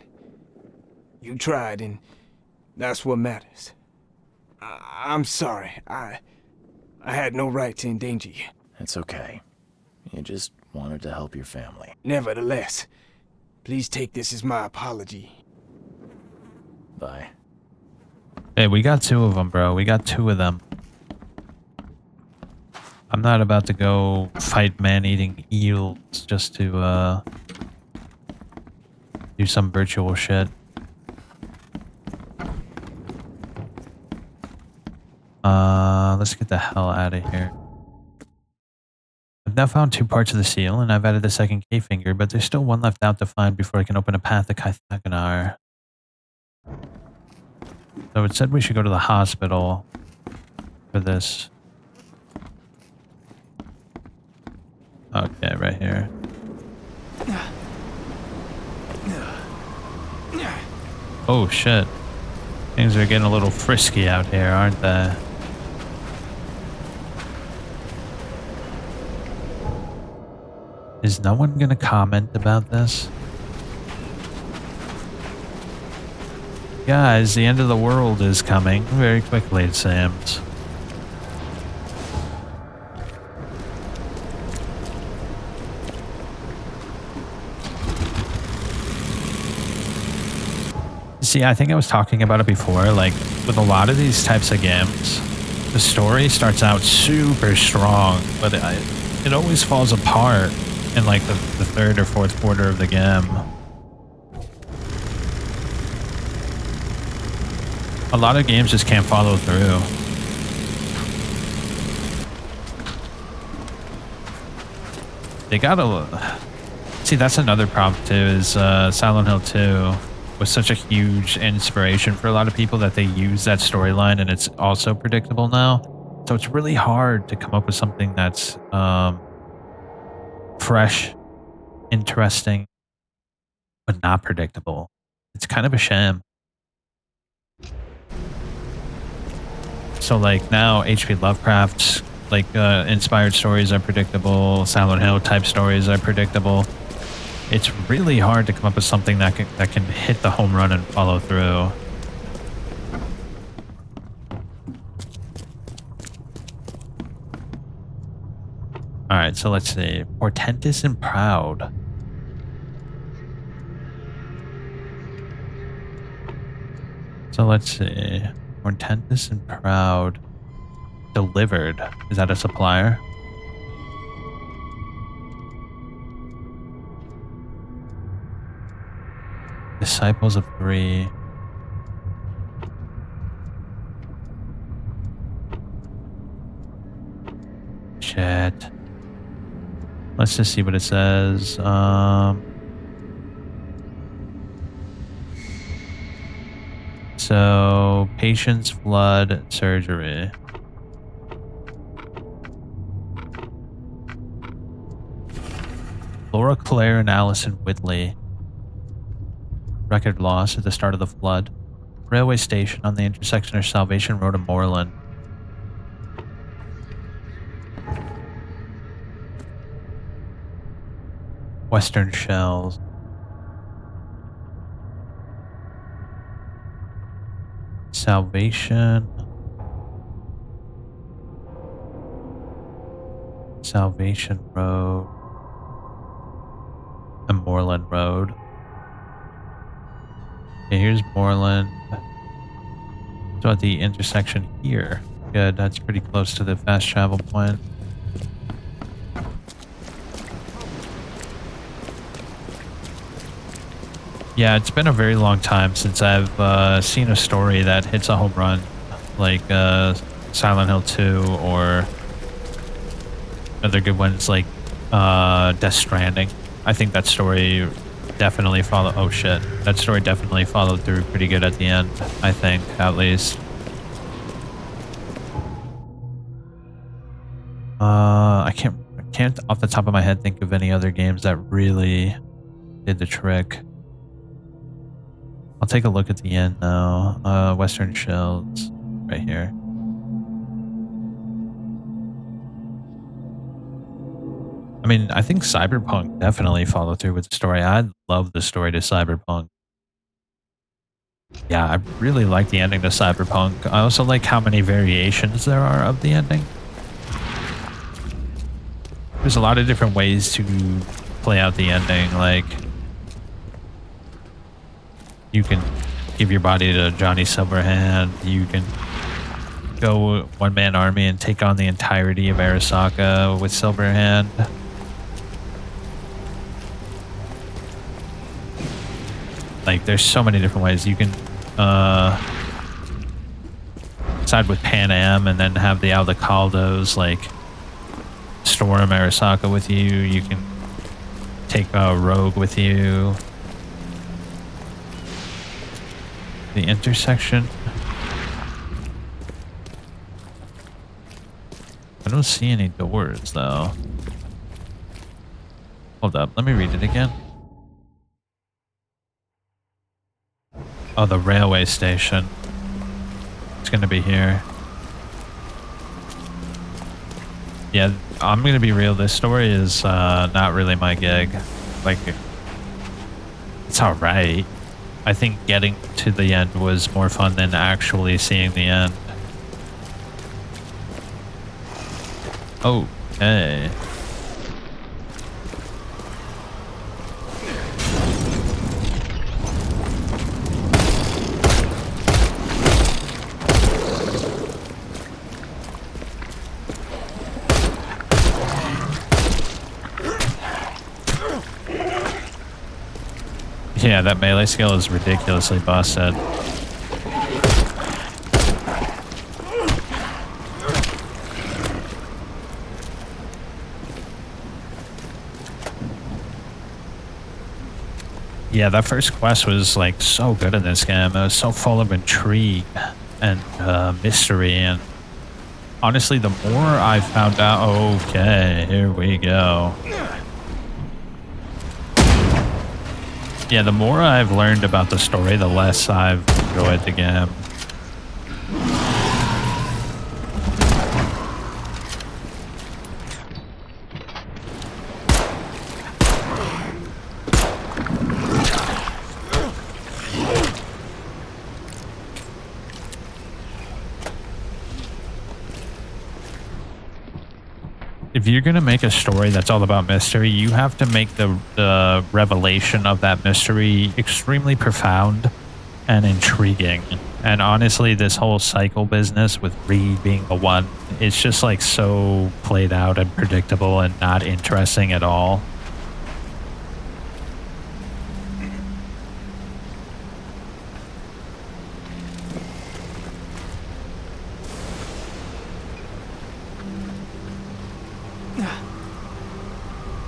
You tried, and that's what matters. I'm sorry. I had no right to endanger you. It's okay. You just wanted to help your family. Nevertheless, please take this as my apology. Bye. Hey, we got 2 of them, bro. We got 2 of them. I'm not about to go fight man-eating eels just to do some virtual shit. Let's get the hell out of here. I've now found 2 parts of the seal, and I've added the second K-finger, but there's still 1 left out to find before I can open a path to Kythagonar. So it said we should go to the hospital for this. Okay, right here. Oh shit. Things are getting a little frisky out here, aren't they? Is no one gonna comment about this? Guys, the end of the world is coming very quickly, it seems. See, I think I was talking about it before, like, with a lot of these types of games, the story starts out super strong, but it always falls apart in, like, the 3rd or 4th quarter of the game. A lot of games just can't follow through. They gotta... See, that's another problem, too, is Silent Hill 2 was such a huge inspiration for a lot of people that they use that storyline, and it's also predictable now. So it's really hard to come up with something that's fresh, interesting, but not predictable. It's kind of a shame. So like now H.P. Lovecraft's like inspired stories are predictable, Silent Hill type stories are predictable. It's really hard to come up with something that can hit the home run and follow through. Alright, so let's see. Portentous and Proud. So let's see. Portentous and Proud. Delivered. Is that a supplier? Disciples of 3. Shit. Let's just see what it says. So, patience, flood, surgery. Laura Claire and Allison Whitley. Record lost at the start of the flood. Railway station on the intersection of Salvation Road and Moreland. Western Shells. Salvation. Salvation Road. And Moreland Road. Okay, here's Moreland. So at the intersection here. Good, that's pretty close to the fast travel point. Yeah, it's been a very long time since I've seen a story that hits a home run, like Silent Hill 2 or other good ones like Death Stranding. I think that story definitely followed. Oh shit, that story definitely followed through pretty good at the end. I think, at least. I can't off the top of my head think of any other games that really did the trick. I'll take a look at the end now. Western Shells, right here. I mean, I think Cyberpunk definitely followed through with the story. I love the story to Cyberpunk. Yeah, I really like the ending to Cyberpunk. I also like how many variations there are of the ending. There's a lot of different ways to play out the ending, like you can give your body to Johnny Silverhand, you can go one-man army and take on the entirety of Arasaka with Silverhand. Like, there's so many different ways. You can side with Pan Am and then have the Aldecaldos, like, storm Arasaka with you. You can take a Rogue with you. The intersection. I don't see any doors, though. Hold up, let me read it again. Oh, the railway station. It's gonna be here. Yeah, I'm gonna be real. This story is not really my gig. Like, it's alright. I think getting to the end was more fun than actually seeing the end. Okay. Yeah, that melee skill is ridiculously busted. Yeah, that first quest was like so good in this game. It was so full of intrigue and mystery, and honestly, the more I found out, okay, here we go. Yeah, the more I've learned about the story, the less I've enjoyed the game. If you're going to make a story that's all about mystery, you have to make the revelation of that mystery extremely profound and intriguing. And honestly, this whole cycle business with Reed being the one, it's just like so played out and predictable and not interesting at all.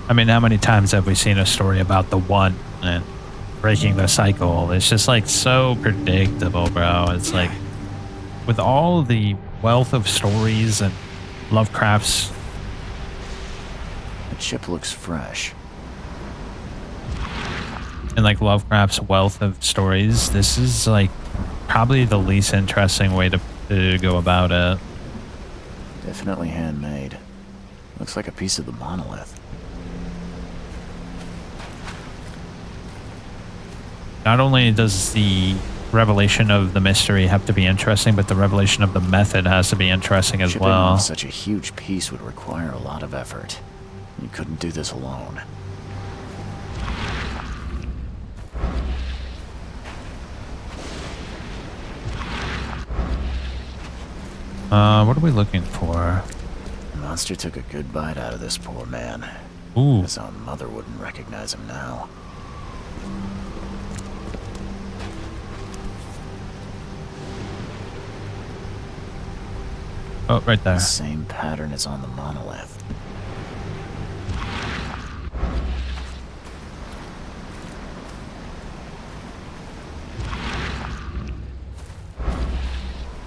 I mean, how many times have we seen a story about the one and breaking the cycle? It's just like so predictable, bro. It's like with all the wealth of stories and Lovecraft's. The chip looks fresh. in like Lovecraft's wealth of stories, this is like probably the least interesting way to go about it. Definitely handmade. Looks like a piece of the monolith. Not only does the revelation of the mystery have to be interesting, but the revelation of the method has to be interesting as Shipping well. off such a huge piece would require a lot of effort. You couldn't do this alone. What are we looking for? The monster took a good bite out of this poor man. Ooh. His own mother wouldn't recognize him now. Oh, right there. The same pattern as on the monolith.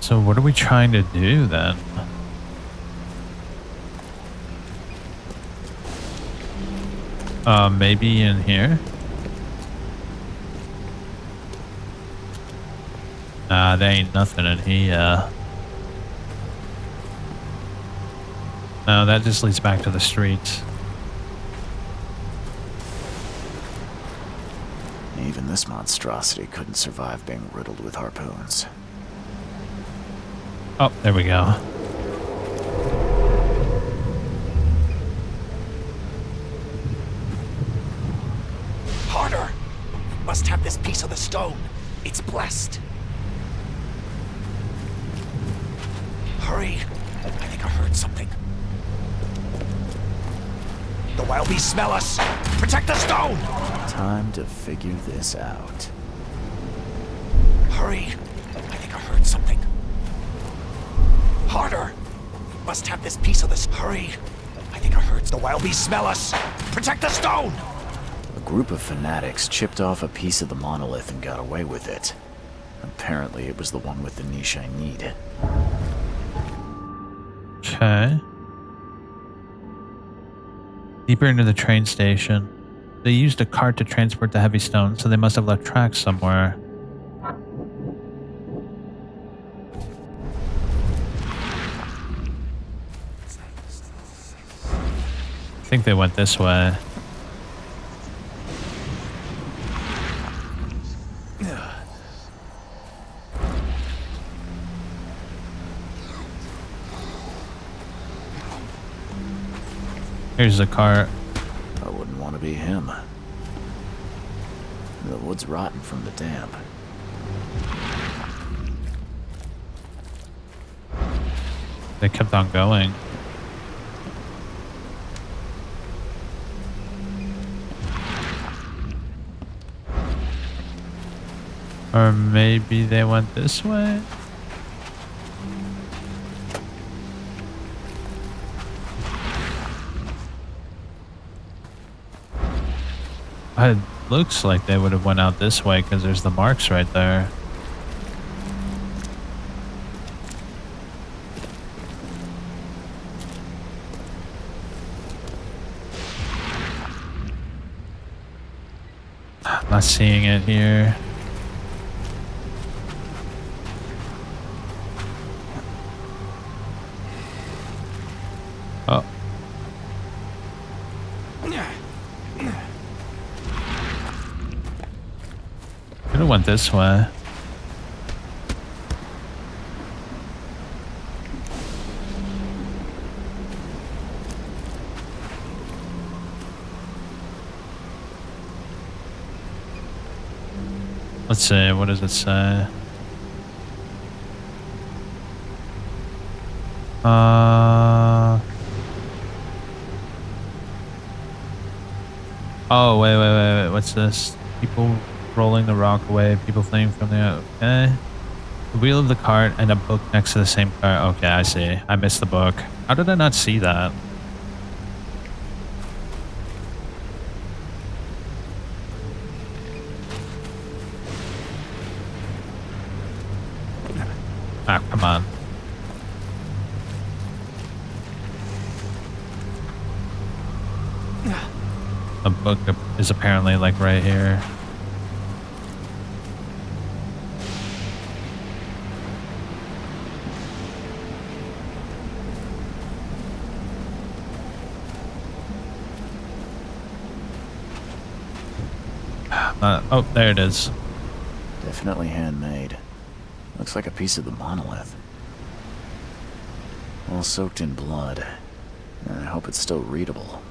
So what are we trying to do then? Maybe in here? Nah, there ain't nothing in here. No, that just leads back to the streets. Even this monstrosity couldn't survive being riddled with harpoons. Oh, there we go. Harder! Must have this piece of the stone. It's blessed. Hurry! I think I heard something. The wild beasts smell us! Protect the stone! Time to figure this out. Hurry! I think I heard something. Harder! Must have this piece of this. Hurry! I think I heard the wild beasts smell us! Protect the stone! A group of fanatics chipped off a piece of the monolith and got away with it. Apparently it was the one with the niche I need. Okay. Deeper into the train station. They used a cart to transport the heavy stone, so they must have left tracks somewhere. I think they went this way. Here's the cart. I wouldn't want to be him. The wood's rotten from the damp. They kept on going. Or maybe they went this way? It looks like they would have went out this way because there's the marks right there. I'm not seeing it here. Oh. Could have went this way. Let's see, what does it say? Oh, wait. What's this? People rolling the rock away, people fleeing from the... Okay. The wheel of the cart and a book next to the same cart. Okay, I see. I missed the book. How did I not see that? Ah, come on. The book is apparently like right here. Oh, there it is. Definitely handmade. Looks like a piece of the monolith. All soaked in blood. I hope it's still readable.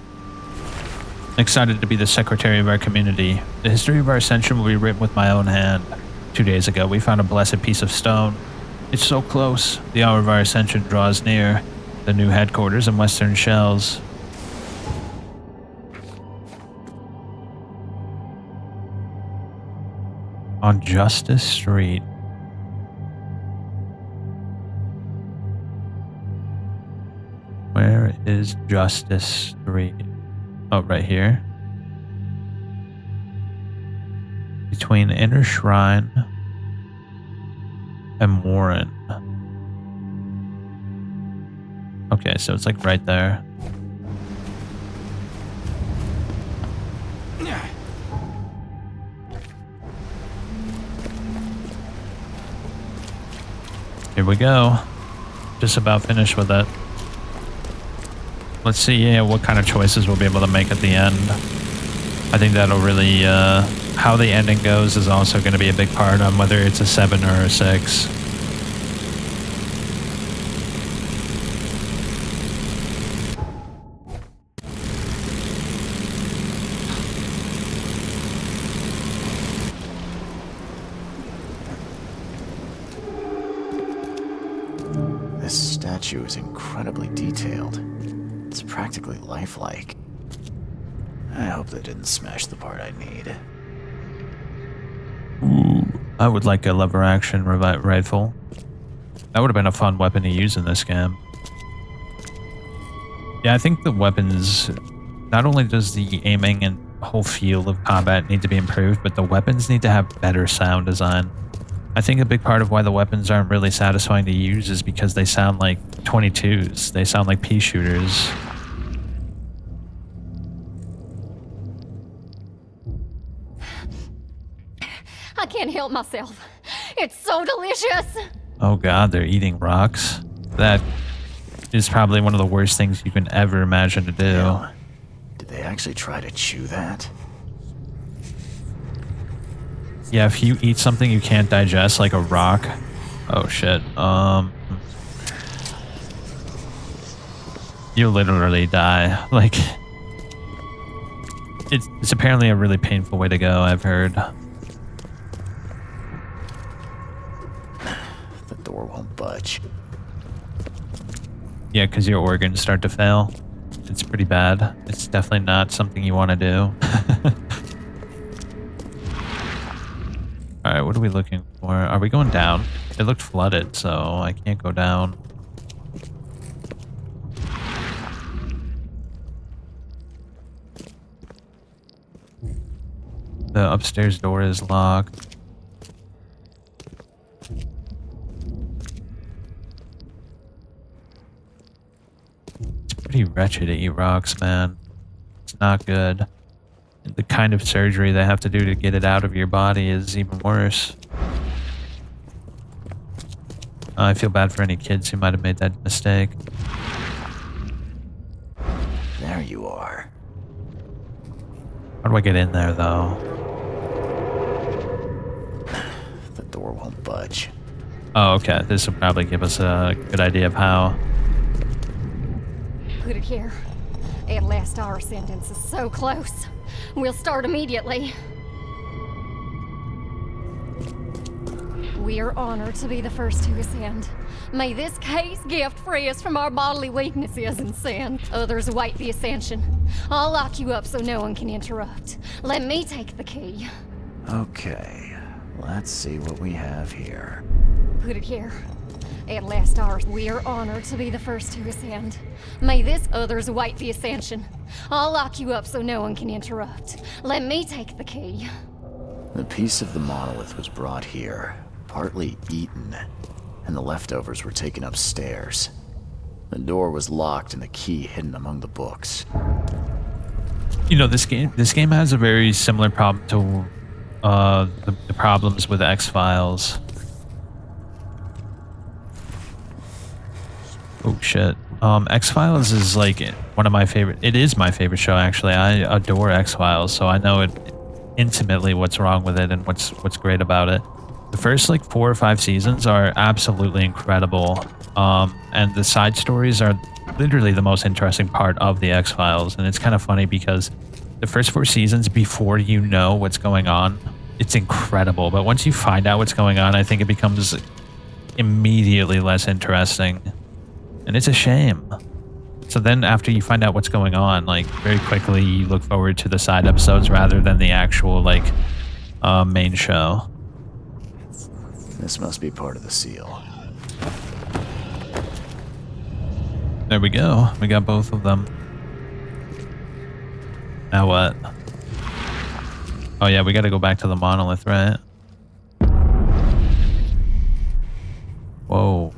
Excited to be the secretary of our community. The history of our ascension will be written with my own hand. 2 days ago, we found a blessed piece of stone. It's so close. The hour of our ascension draws near. The new headquarters in Western Shells. On Justice Street. Where is Justice Street? Oh, right here. Between Inner Shrine and Warren. Okay, so it's like right there. Here we go. Just about finished with it. Let's see what kind of choices we'll be able to make at the end. I think that'll really, how the ending goes is also going to be a big part on whether it's a 7 or a 6. This statue is incredibly detailed. It's practically lifelike. I hope they didn't smash the part I need. Ooh, I would like a lever action rifle. That would have been a fun weapon to use in this game. Yeah, I think the weapons, not only does the aiming and whole feel of combat need to be improved, but the weapons need to have better sound design. I think a big part of why the weapons aren't really satisfying to use is because they sound like 22s. They sound like pea shooters. I can't help myself. It's so delicious. Oh god, they're eating rocks. That is probably one of the worst things you can ever imagine to do. Yeah. Did they actually try to chew that? Yeah, if you eat something you can't digest, like a rock. Oh shit. You literally die. Like, it's apparently a really painful way to go, I've heard. The door won't budge. Yeah, because your organs start to fail. It's pretty bad. It's definitely not something you want to do. Alright, what are we looking for? Are we going down? It looked flooded, so I can't go down. The upstairs door is locked. It's pretty wretched to eat rocks, man. It's not good. The kind of surgery they have to do to get it out of your body is even worse. I feel bad for any kids who might have made that mistake. There you are. How do I get in there, though? The door won't budge. Oh, okay. This will probably give us a good idea of how. Put it here. At last, our sentence is so close. We'll start immediately. We are honored to be the first to ascend. May this case gift free us from our bodily weaknesses and sin. Others await the ascension. I'll lock you up so no one can interrupt. Let me take the key. Okay, let's see what we have here. Put it here. At last, we are honored to be the first to ascend. May this others await the ascension. I'll lock you up so no one can interrupt. Let me take the key. The piece of the monolith was brought here, partly eaten, and the leftovers were taken upstairs. The door was locked and the key hidden among the books. You know, this game has a very similar problem to the problems with X-Files. Oh shit. X-Files is like one of my favorite. It is my favorite show, actually. I adore X-Files, so I know it intimately what's wrong with it and what's great about it. The first like 4 or 5 seasons are absolutely incredible, and the side stories are literally the most interesting part of the X-Files. And it's kind of funny because the first 4 seasons, before you know what's going on, it's incredible. But once you find out what's going on, I think it becomes immediately less interesting. And it's a shame. So then after you find out what's going on, like very quickly you look forward to the side episodes rather than the actual like main show. This must be part of the seal. There we go. We got both of them. Now what? Oh yeah, we gotta go back to the monolith, right? Whoa.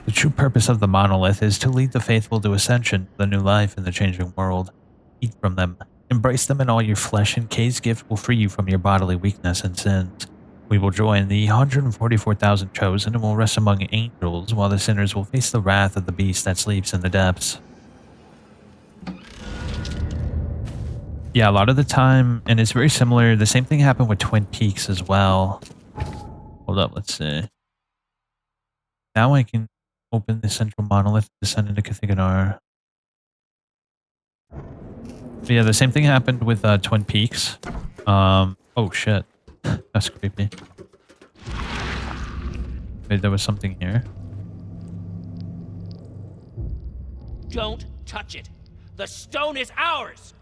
The true purpose of the monolith is to lead the faithful to ascension, the new life in the changing world. Eat from them. Embrace them in all your flesh, and Kay's gift will free you from your bodily weakness and sins. We will join the 144,000 chosen and will rest among angels, while the sinners will face the wrath of the beast that sleeps in the depths. Yeah, a lot of the time, and it's very similar, the same thing happened with Twin Peaks as well. Hold up, let's see. Now I can open the central monolith, descend into Kathiganar. But yeah, the same thing happened with Twin Peaks. Oh shit. That's creepy. Wait, there was something here. Don't touch it. The stone is ours.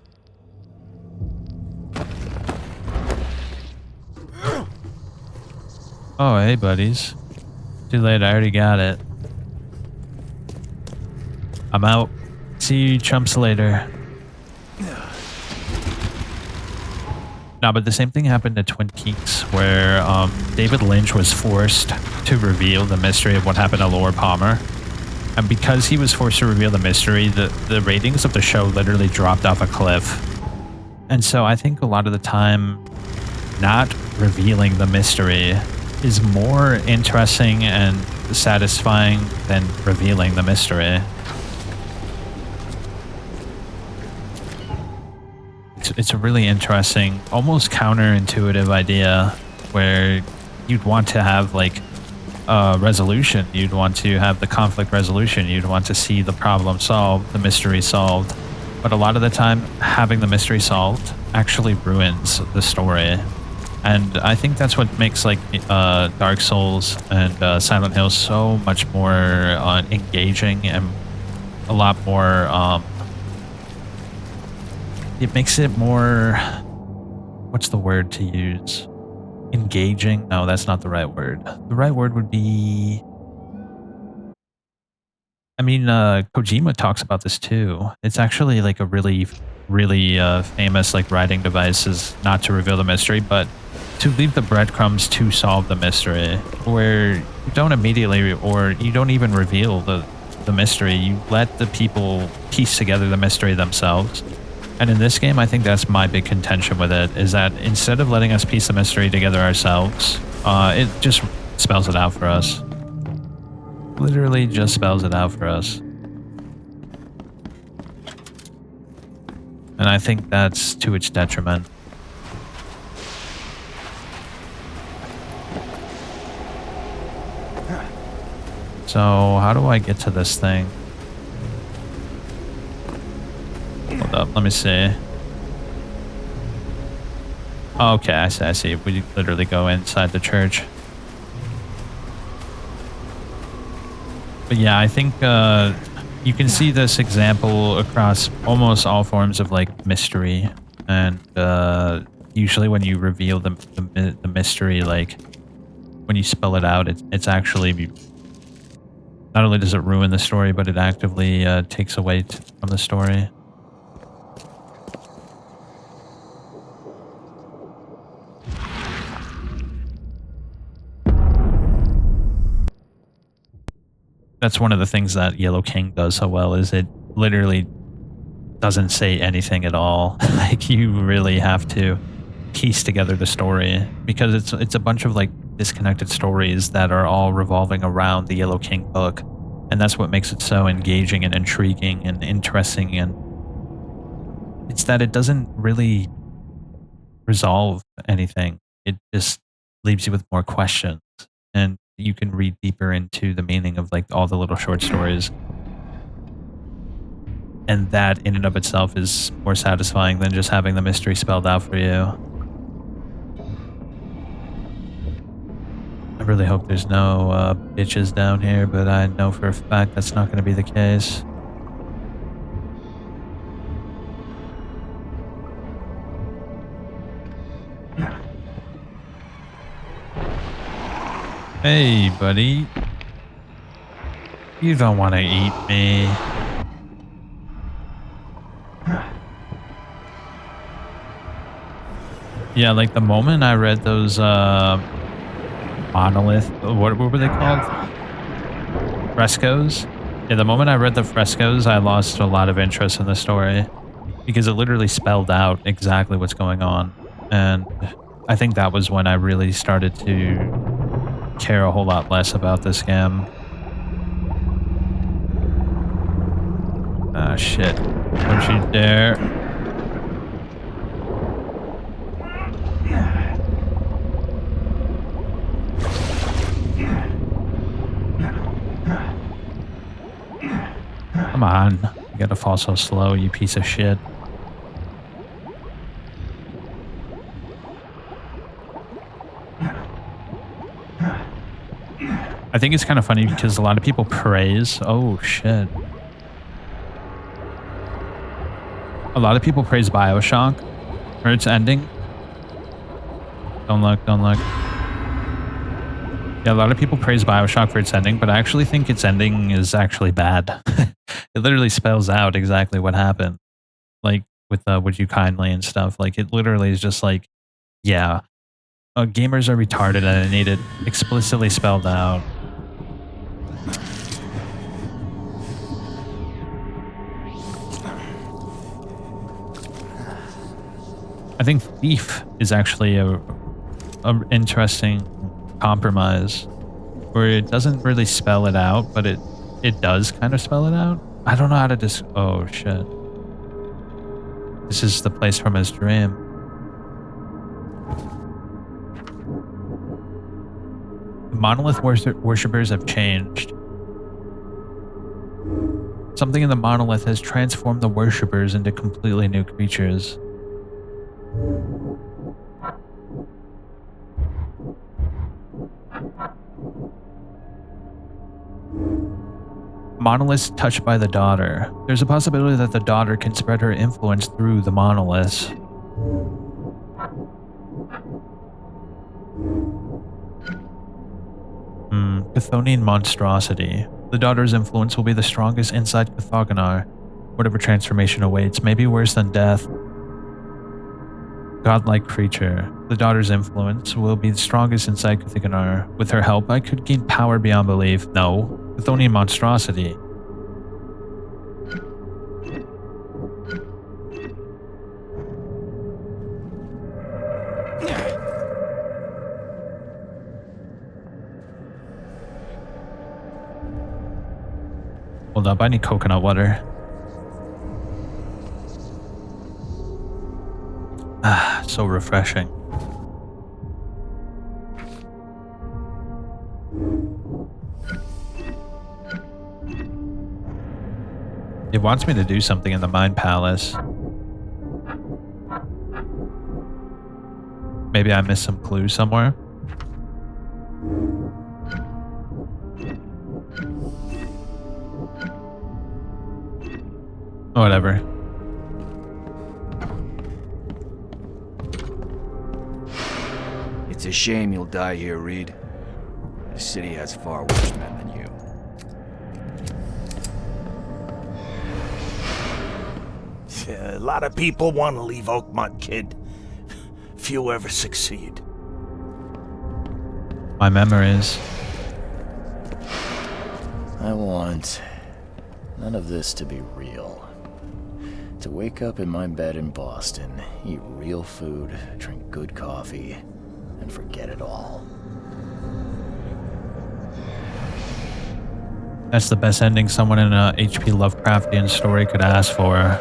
Oh, hey, buddies. Too late, I already got it. I'm out. See you chumps later. No, but the same thing happened to Twin Peaks, where David Lynch was forced to reveal the mystery of what happened to Laura Palmer. And because he was forced to reveal the mystery, the ratings of the show literally dropped off a cliff. And so I think a lot of the time, not revealing the mystery is more interesting and satisfying than revealing the mystery. It's a really interesting, almost counterintuitive idea where you'd want to have like a resolution. You'd want to have the conflict resolution. You'd want to see the problem solved, the mystery solved. But a lot of the time, having the mystery solved actually ruins the story. And I think that's what makes like Dark Souls and Silent Hill so much more engaging and a lot more... it makes it more... What's the word to use? Engaging? No, that's not the right word. The right word would be... I mean, Kojima talks about this too. It's actually like a really famous like writing device is not to reveal the mystery, but to leave the breadcrumbs to solve the mystery, where you don't immediately or you don't even reveal the mystery. You let the people piece together the mystery themselves. And in this game, I think that's my big contention with it, is that instead of letting us piece the mystery together ourselves, it just spells it out for us. Literally just spells it out for us. And I think that's to its detriment. So, how do I get to this thing? Hold up, let me see. Okay, I see. We literally go inside the church. But yeah, I think you can see this example across almost all forms of like mystery. And usually when you reveal the mystery, like when you spell it out, it's actually... Not only does it ruin the story, but it actively takes away from the story. That's one of the things that Yellow King does so well, is it literally doesn't say anything at all. Like, you really have to piece together the story, because it's a bunch of like disconnected stories that are all revolving around the Yellow King book. And that's what makes it so engaging and intriguing and interesting, and it's that it doesn't really resolve anything. It just leaves you with more questions, and you can read deeper into the meaning of like all the little short stories. And that in and of itself is more satisfying than just having the mystery spelled out for you. I really hope there's no bitches down here, but I know for a fact that's not going to be the case. Hey, buddy. You don't want to eat me. Yeah, like the moment I read those monolith, what were they called? Frescoes? Yeah, the moment I read the frescoes, I lost a lot of interest in the story because it literally spelled out exactly what's going on. And I think that was when I really started to care a whole lot less about this game. Ah, shit. Don't you dare. Come on. You gotta fall so slow, you piece of shit. I think it's kind of funny because a lot of people praise... Oh, shit. A lot of people praise BioShock for its ending. Don't look, don't look. Yeah, a lot of people praise BioShock for its ending, but I actually think its ending is actually bad. It literally spells out exactly what happened. Like, with Would You Kindly and stuff. Like, it literally is just like, yeah, gamers are retarded and I need it explicitly spelled out. I think Thief is actually a interesting compromise where it doesn't really spell it out, but it does kind of spell it out. I don't know how to oh shit. This is the place from his dream. The monolith worshippers have changed. Something in the monolith has transformed the worshippers into completely new creatures. Monoliths touched by the daughter. There's a possibility that the daughter can spread her influence through the monoliths. Chthonian monstrosity. The daughter's influence will be the strongest inside Cthulhu. Whatever transformation awaits may be worse than death. Godlike creature. The daughter's influence will be the strongest inside Cthulhu. With her help, I could gain power beyond belief. No. Chthonian monstrosity. Hold up, I need coconut water. Ah, so refreshing. It wants me to do something in the Mind Palace. Maybe I missed some clues somewhere. Whatever. It's a shame you'll die here, Reed. The city has far worse men than you. A lot of people want to leave Oakmont, kid. Few ever succeed. My memories. I want none of this to be real. To wake up in my bed in Boston, eat real food, drink good coffee, and forget it all. That's the best ending someone in a H.P. Lovecraftian story could ask for.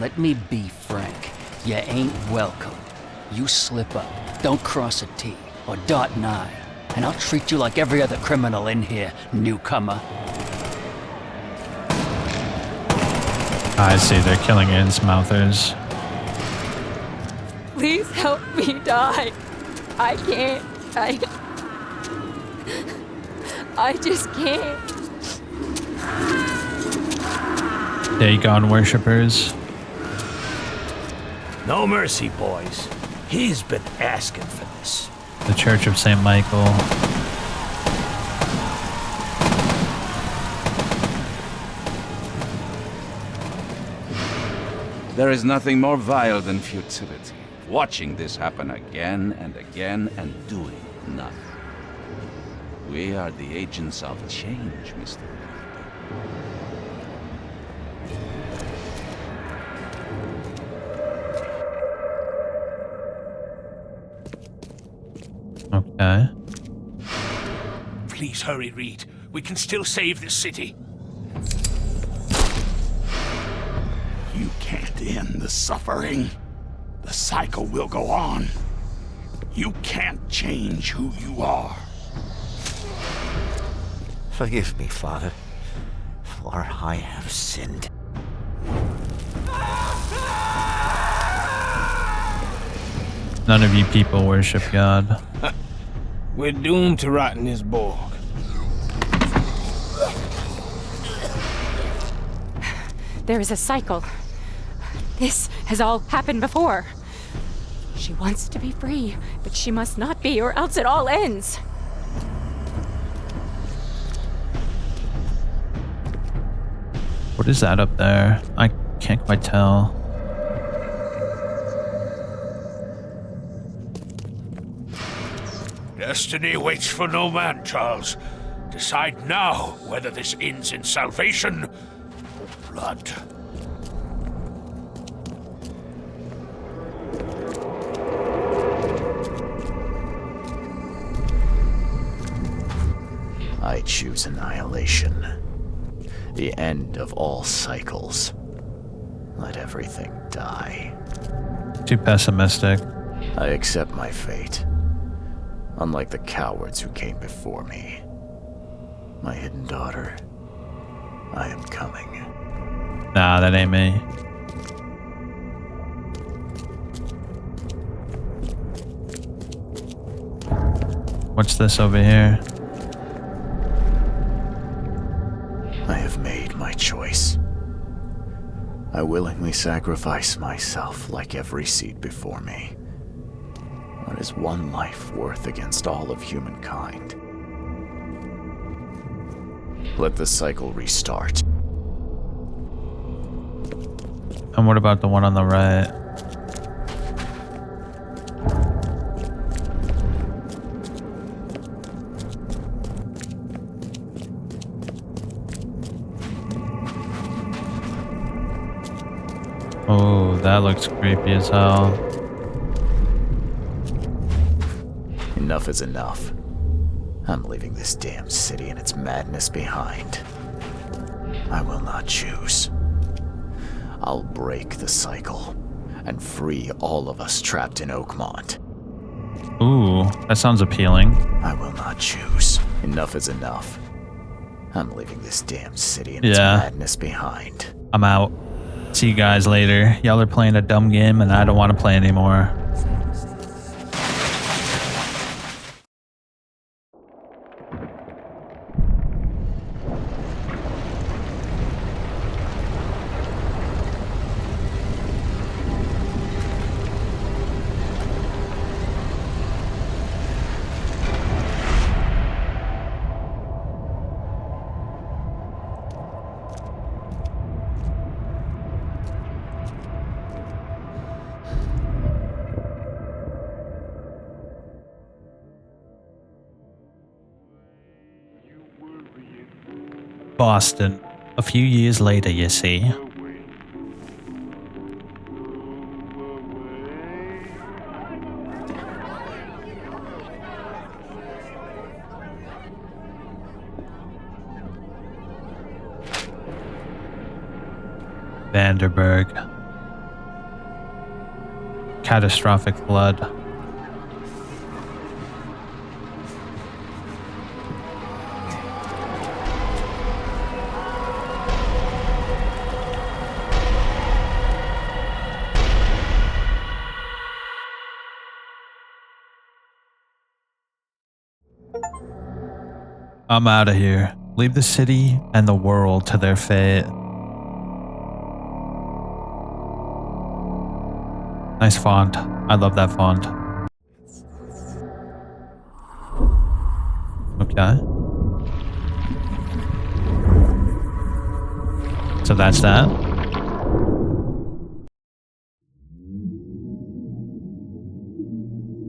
Let me be frank. You ain't welcome. You slip up, don't cross a T or dot an I, and I'll treat you like every other criminal in here, newcomer. I see, they're killing Innsmouthers. Please help me die. I can't. I just can't. Dagon worshippers. No mercy, boys. He's been asking for this. The Church of St. Michael. There is nothing more vile than futility. Watching this happen again and again and doing nothing. We are the agents of change, Mr. Okay. Please hurry, Reed. We can still save this city. You can't end the suffering. The cycle will go on. You can't change who you are. Forgive me, Father, for I have sinned. None of you people worship God. We're doomed to rot in this Borg. There is a cycle. This has all happened before. She wants to be free, but she must not be, or else it all ends. What is that up there? I can't quite tell. Destiny waits for no man, Charles. Decide now whether this ends in salvation or blood. I choose annihilation. The end of all cycles. Let everything die. Too pessimistic. I accept my fate. Unlike the cowards who came before me. My hidden daughter, I am coming. Nah, that ain't me. What's this over here? I have made my choice. I willingly sacrifice myself like every seed before me. What is one life worth against all of humankind? Let the cycle restart. And what about the one on the right? Oh, that looks creepy as hell. Enough is enough. I'm leaving this damn city and its madness behind. I will not choose. I'll break the cycle and free all of us trapped in Oakmont. Ooh, that sounds appealing. I will not choose. Enough is enough. I'm leaving this damn city and its Yeah. madness behind. I'm out. See you guys later. Y'all are playing a dumb game and I don't want to play anymore. Boston. A few years later, you see. Vanderberg. Catastrophic flood. I'm out of here. Leave the city and the world to their fate. Nice font. I love that font. Okay. So that's that.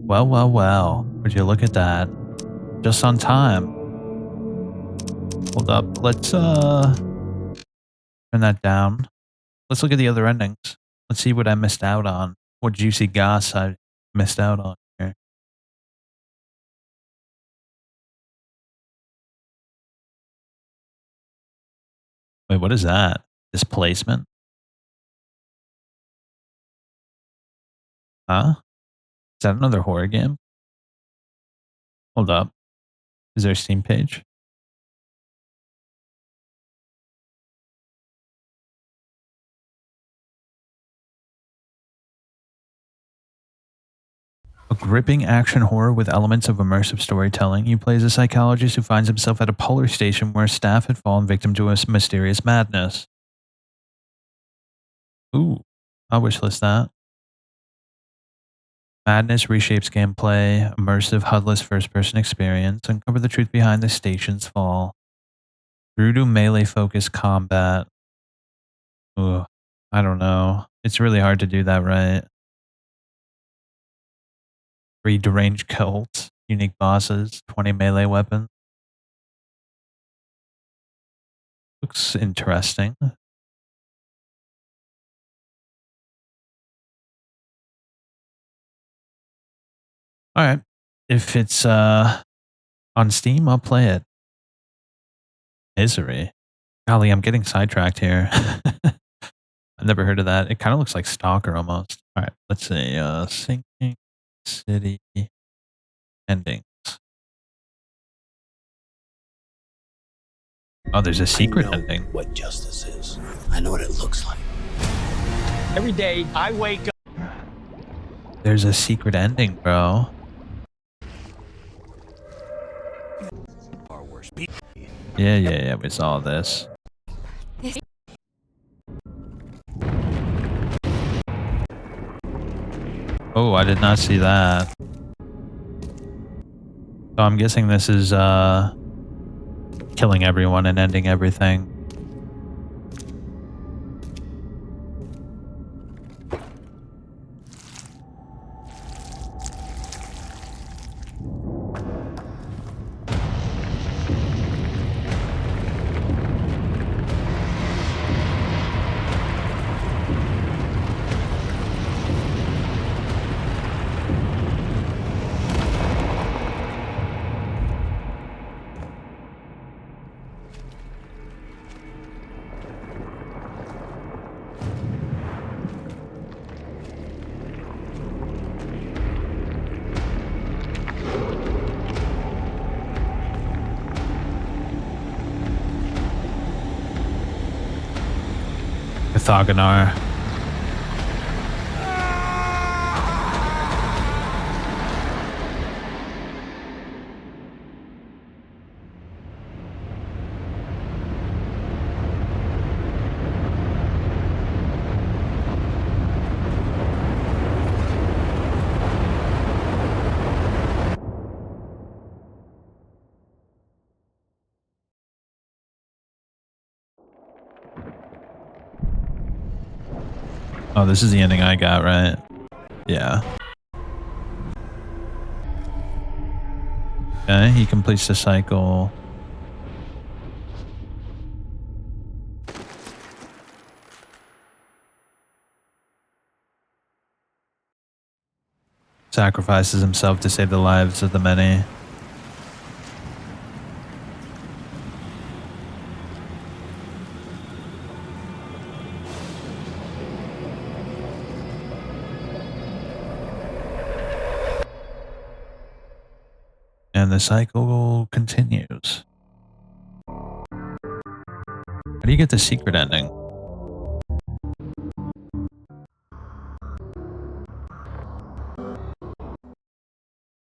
Well, well, well. Would you look at that? Just on time. Hold up. Let's turn that down. Let's look at the other endings. Let's see what I missed out on. What juicy goss I missed out on here. Wait, what is that? Displacement? Huh? Is that another horror game? Hold up. Is there a Steam page? A gripping action horror with elements of immersive storytelling. You play as a psychologist who finds himself at a polar station where staff had fallen victim to a mysterious madness. Ooh, I wishlist that. Madness reshapes gameplay, immersive HUD-less first-person experience, uncover the truth behind the station's fall. Brutal melee-focused combat. Ooh, I don't know. It's really hard to do that right. 3 deranged cults, unique bosses, 20 melee weapons. Looks interesting. Alright. If it's on Steam, I'll play it. Misery. Golly, I'm getting sidetracked here. I've never heard of that. It kind of looks like Stalker almost. Alright, let's see. Sinking City endings. Oh, there's a secret ending. What justice is. I know what it looks like. Every day I wake up. There's a secret ending, bro. Yeah, we saw this. Oh, I did not see that. So I'm guessing this is killing everyone and ending everything. Orthogonar. Oh, this is the ending I got, right? Yeah. Okay, he completes the cycle. Sacrifices himself to save the lives of the many. And the cycle continues. How do you get the secret ending?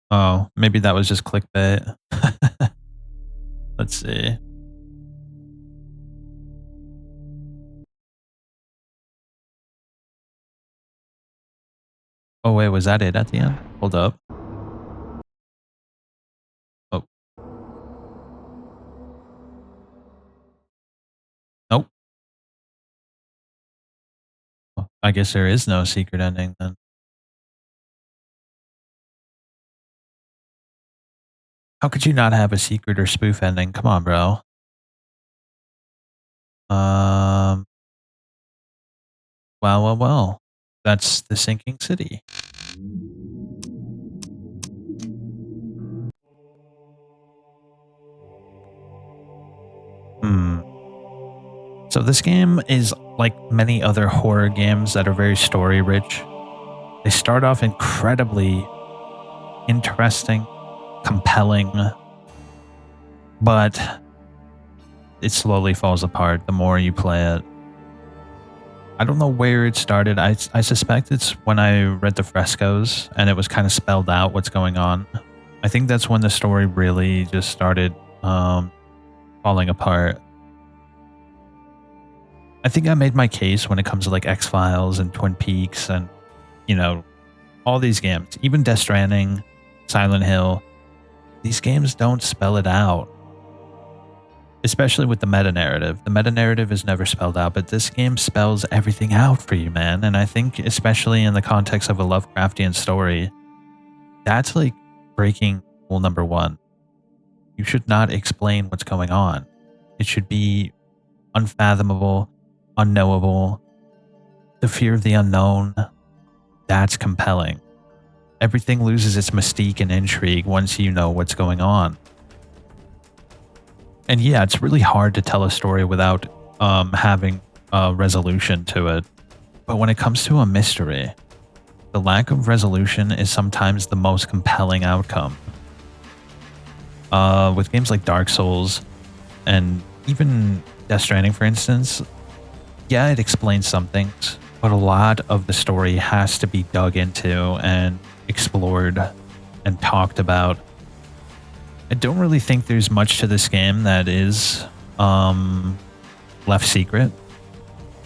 Oh, maybe that was just clickbait. Let's see. Oh wait, was that it at the end? Hold up. Oh. Nope. Well, I guess there is no secret ending then. How could you not have a secret or spoof ending? Come on, bro. Well. That's the sinking city. So this game is like many other horror games that are very story rich. They start off incredibly interesting, compelling, but it slowly falls apart the more you play it. I don't know where it started. I suspect it's when I read the frescoes and it was kind of spelled out what's going on. I think that's when the story really just started falling apart. I think I made my case when it comes to like X-Files and Twin Peaks and, you know, all these games. Even Death Stranding, Silent Hill. These games don't spell it out. Especially with the meta-narrative. The meta-narrative is never spelled out, but this game spells everything out for you, man. And I think especially in the context of a Lovecraftian story, that's like breaking rule number 1. You should not explain what's going on. It should be unfathomable, unknowable. The fear of the unknown, that's compelling. Everything loses its mystique and intrigue once you know what's going on. And yeah, it's really hard to tell a story without having a resolution to it. But when it comes to a mystery, the lack of resolution is sometimes the most compelling outcome. With games like Dark Souls and even Death Stranding, for instance, yeah, it explains some things, but a lot of the story has to be dug into and explored and talked about. I don't really think there's much to this game that is left secret.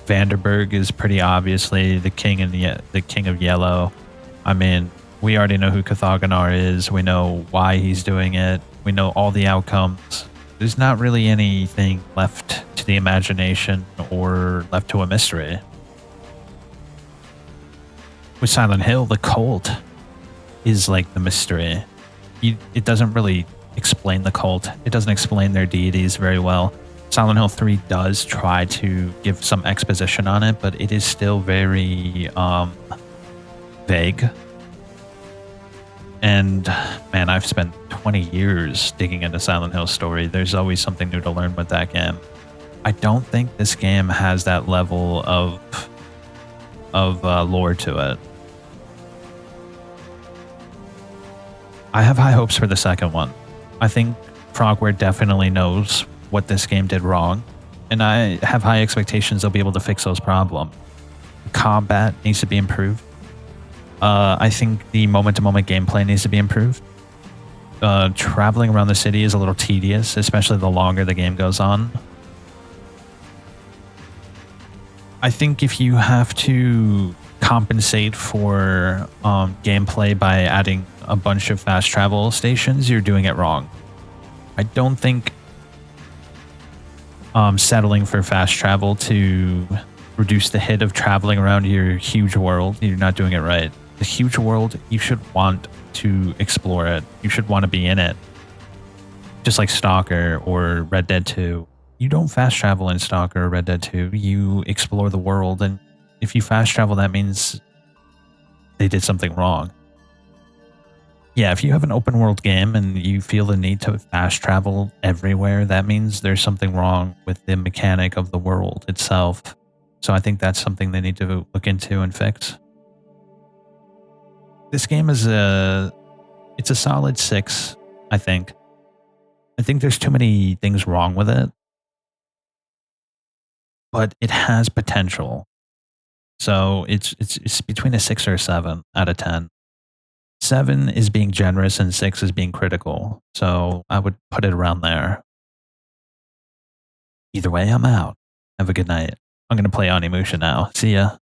Vanderberg is pretty obviously the king of Yellow. I mean, we already know who Cathagonar is. We know why he's doing it. We know all the outcomes. There's not really anything left to the imagination or left to a mystery. With Silent Hill, the cult is like the mystery. It doesn't really explain the cult. It doesn't explain their deities very well. Silent Hill 3 does try to give some exposition on it, but it is still very vague. And man, I've spent 20 years digging into Silent Hill's story. There's always something new to learn with that game. I don't think this game has that level of lore to it. I have high hopes for the second one. I think Frogware definitely knows what this game did wrong, and I have high expectations they'll be able to fix those problems. Combat needs to be improved. I think the moment-to-moment gameplay needs to be improved. Traveling around the city is a little tedious, especially the longer the game goes on. I think if you have to compensate for gameplay by adding a bunch of fast travel stations, you're doing it wrong. I don't think settling for fast travel to reduce the hit of traveling around your huge world, you're not doing it right. The huge world, you should want to explore it. You should want to be in it. Just like Stalker or Red Dead 2. You don't fast travel in Stalker or Red Dead 2. You explore the world, and if you fast travel, that means they did something wrong. Yeah, if you have an open world game and you feel the need to fast travel everywhere, that means there's something wrong with the mechanic of the world itself. So I think that's something they need to look into and fix. This game is it's a solid 6. I think. I think there's too many things wrong with it. But it has potential. So it's between a 6 or a 7 out of 10. 7 is being generous and 6 is being critical. So I would put it around there. Either way, I'm out. Have a good night. I'm going to play Onimusha now. See ya.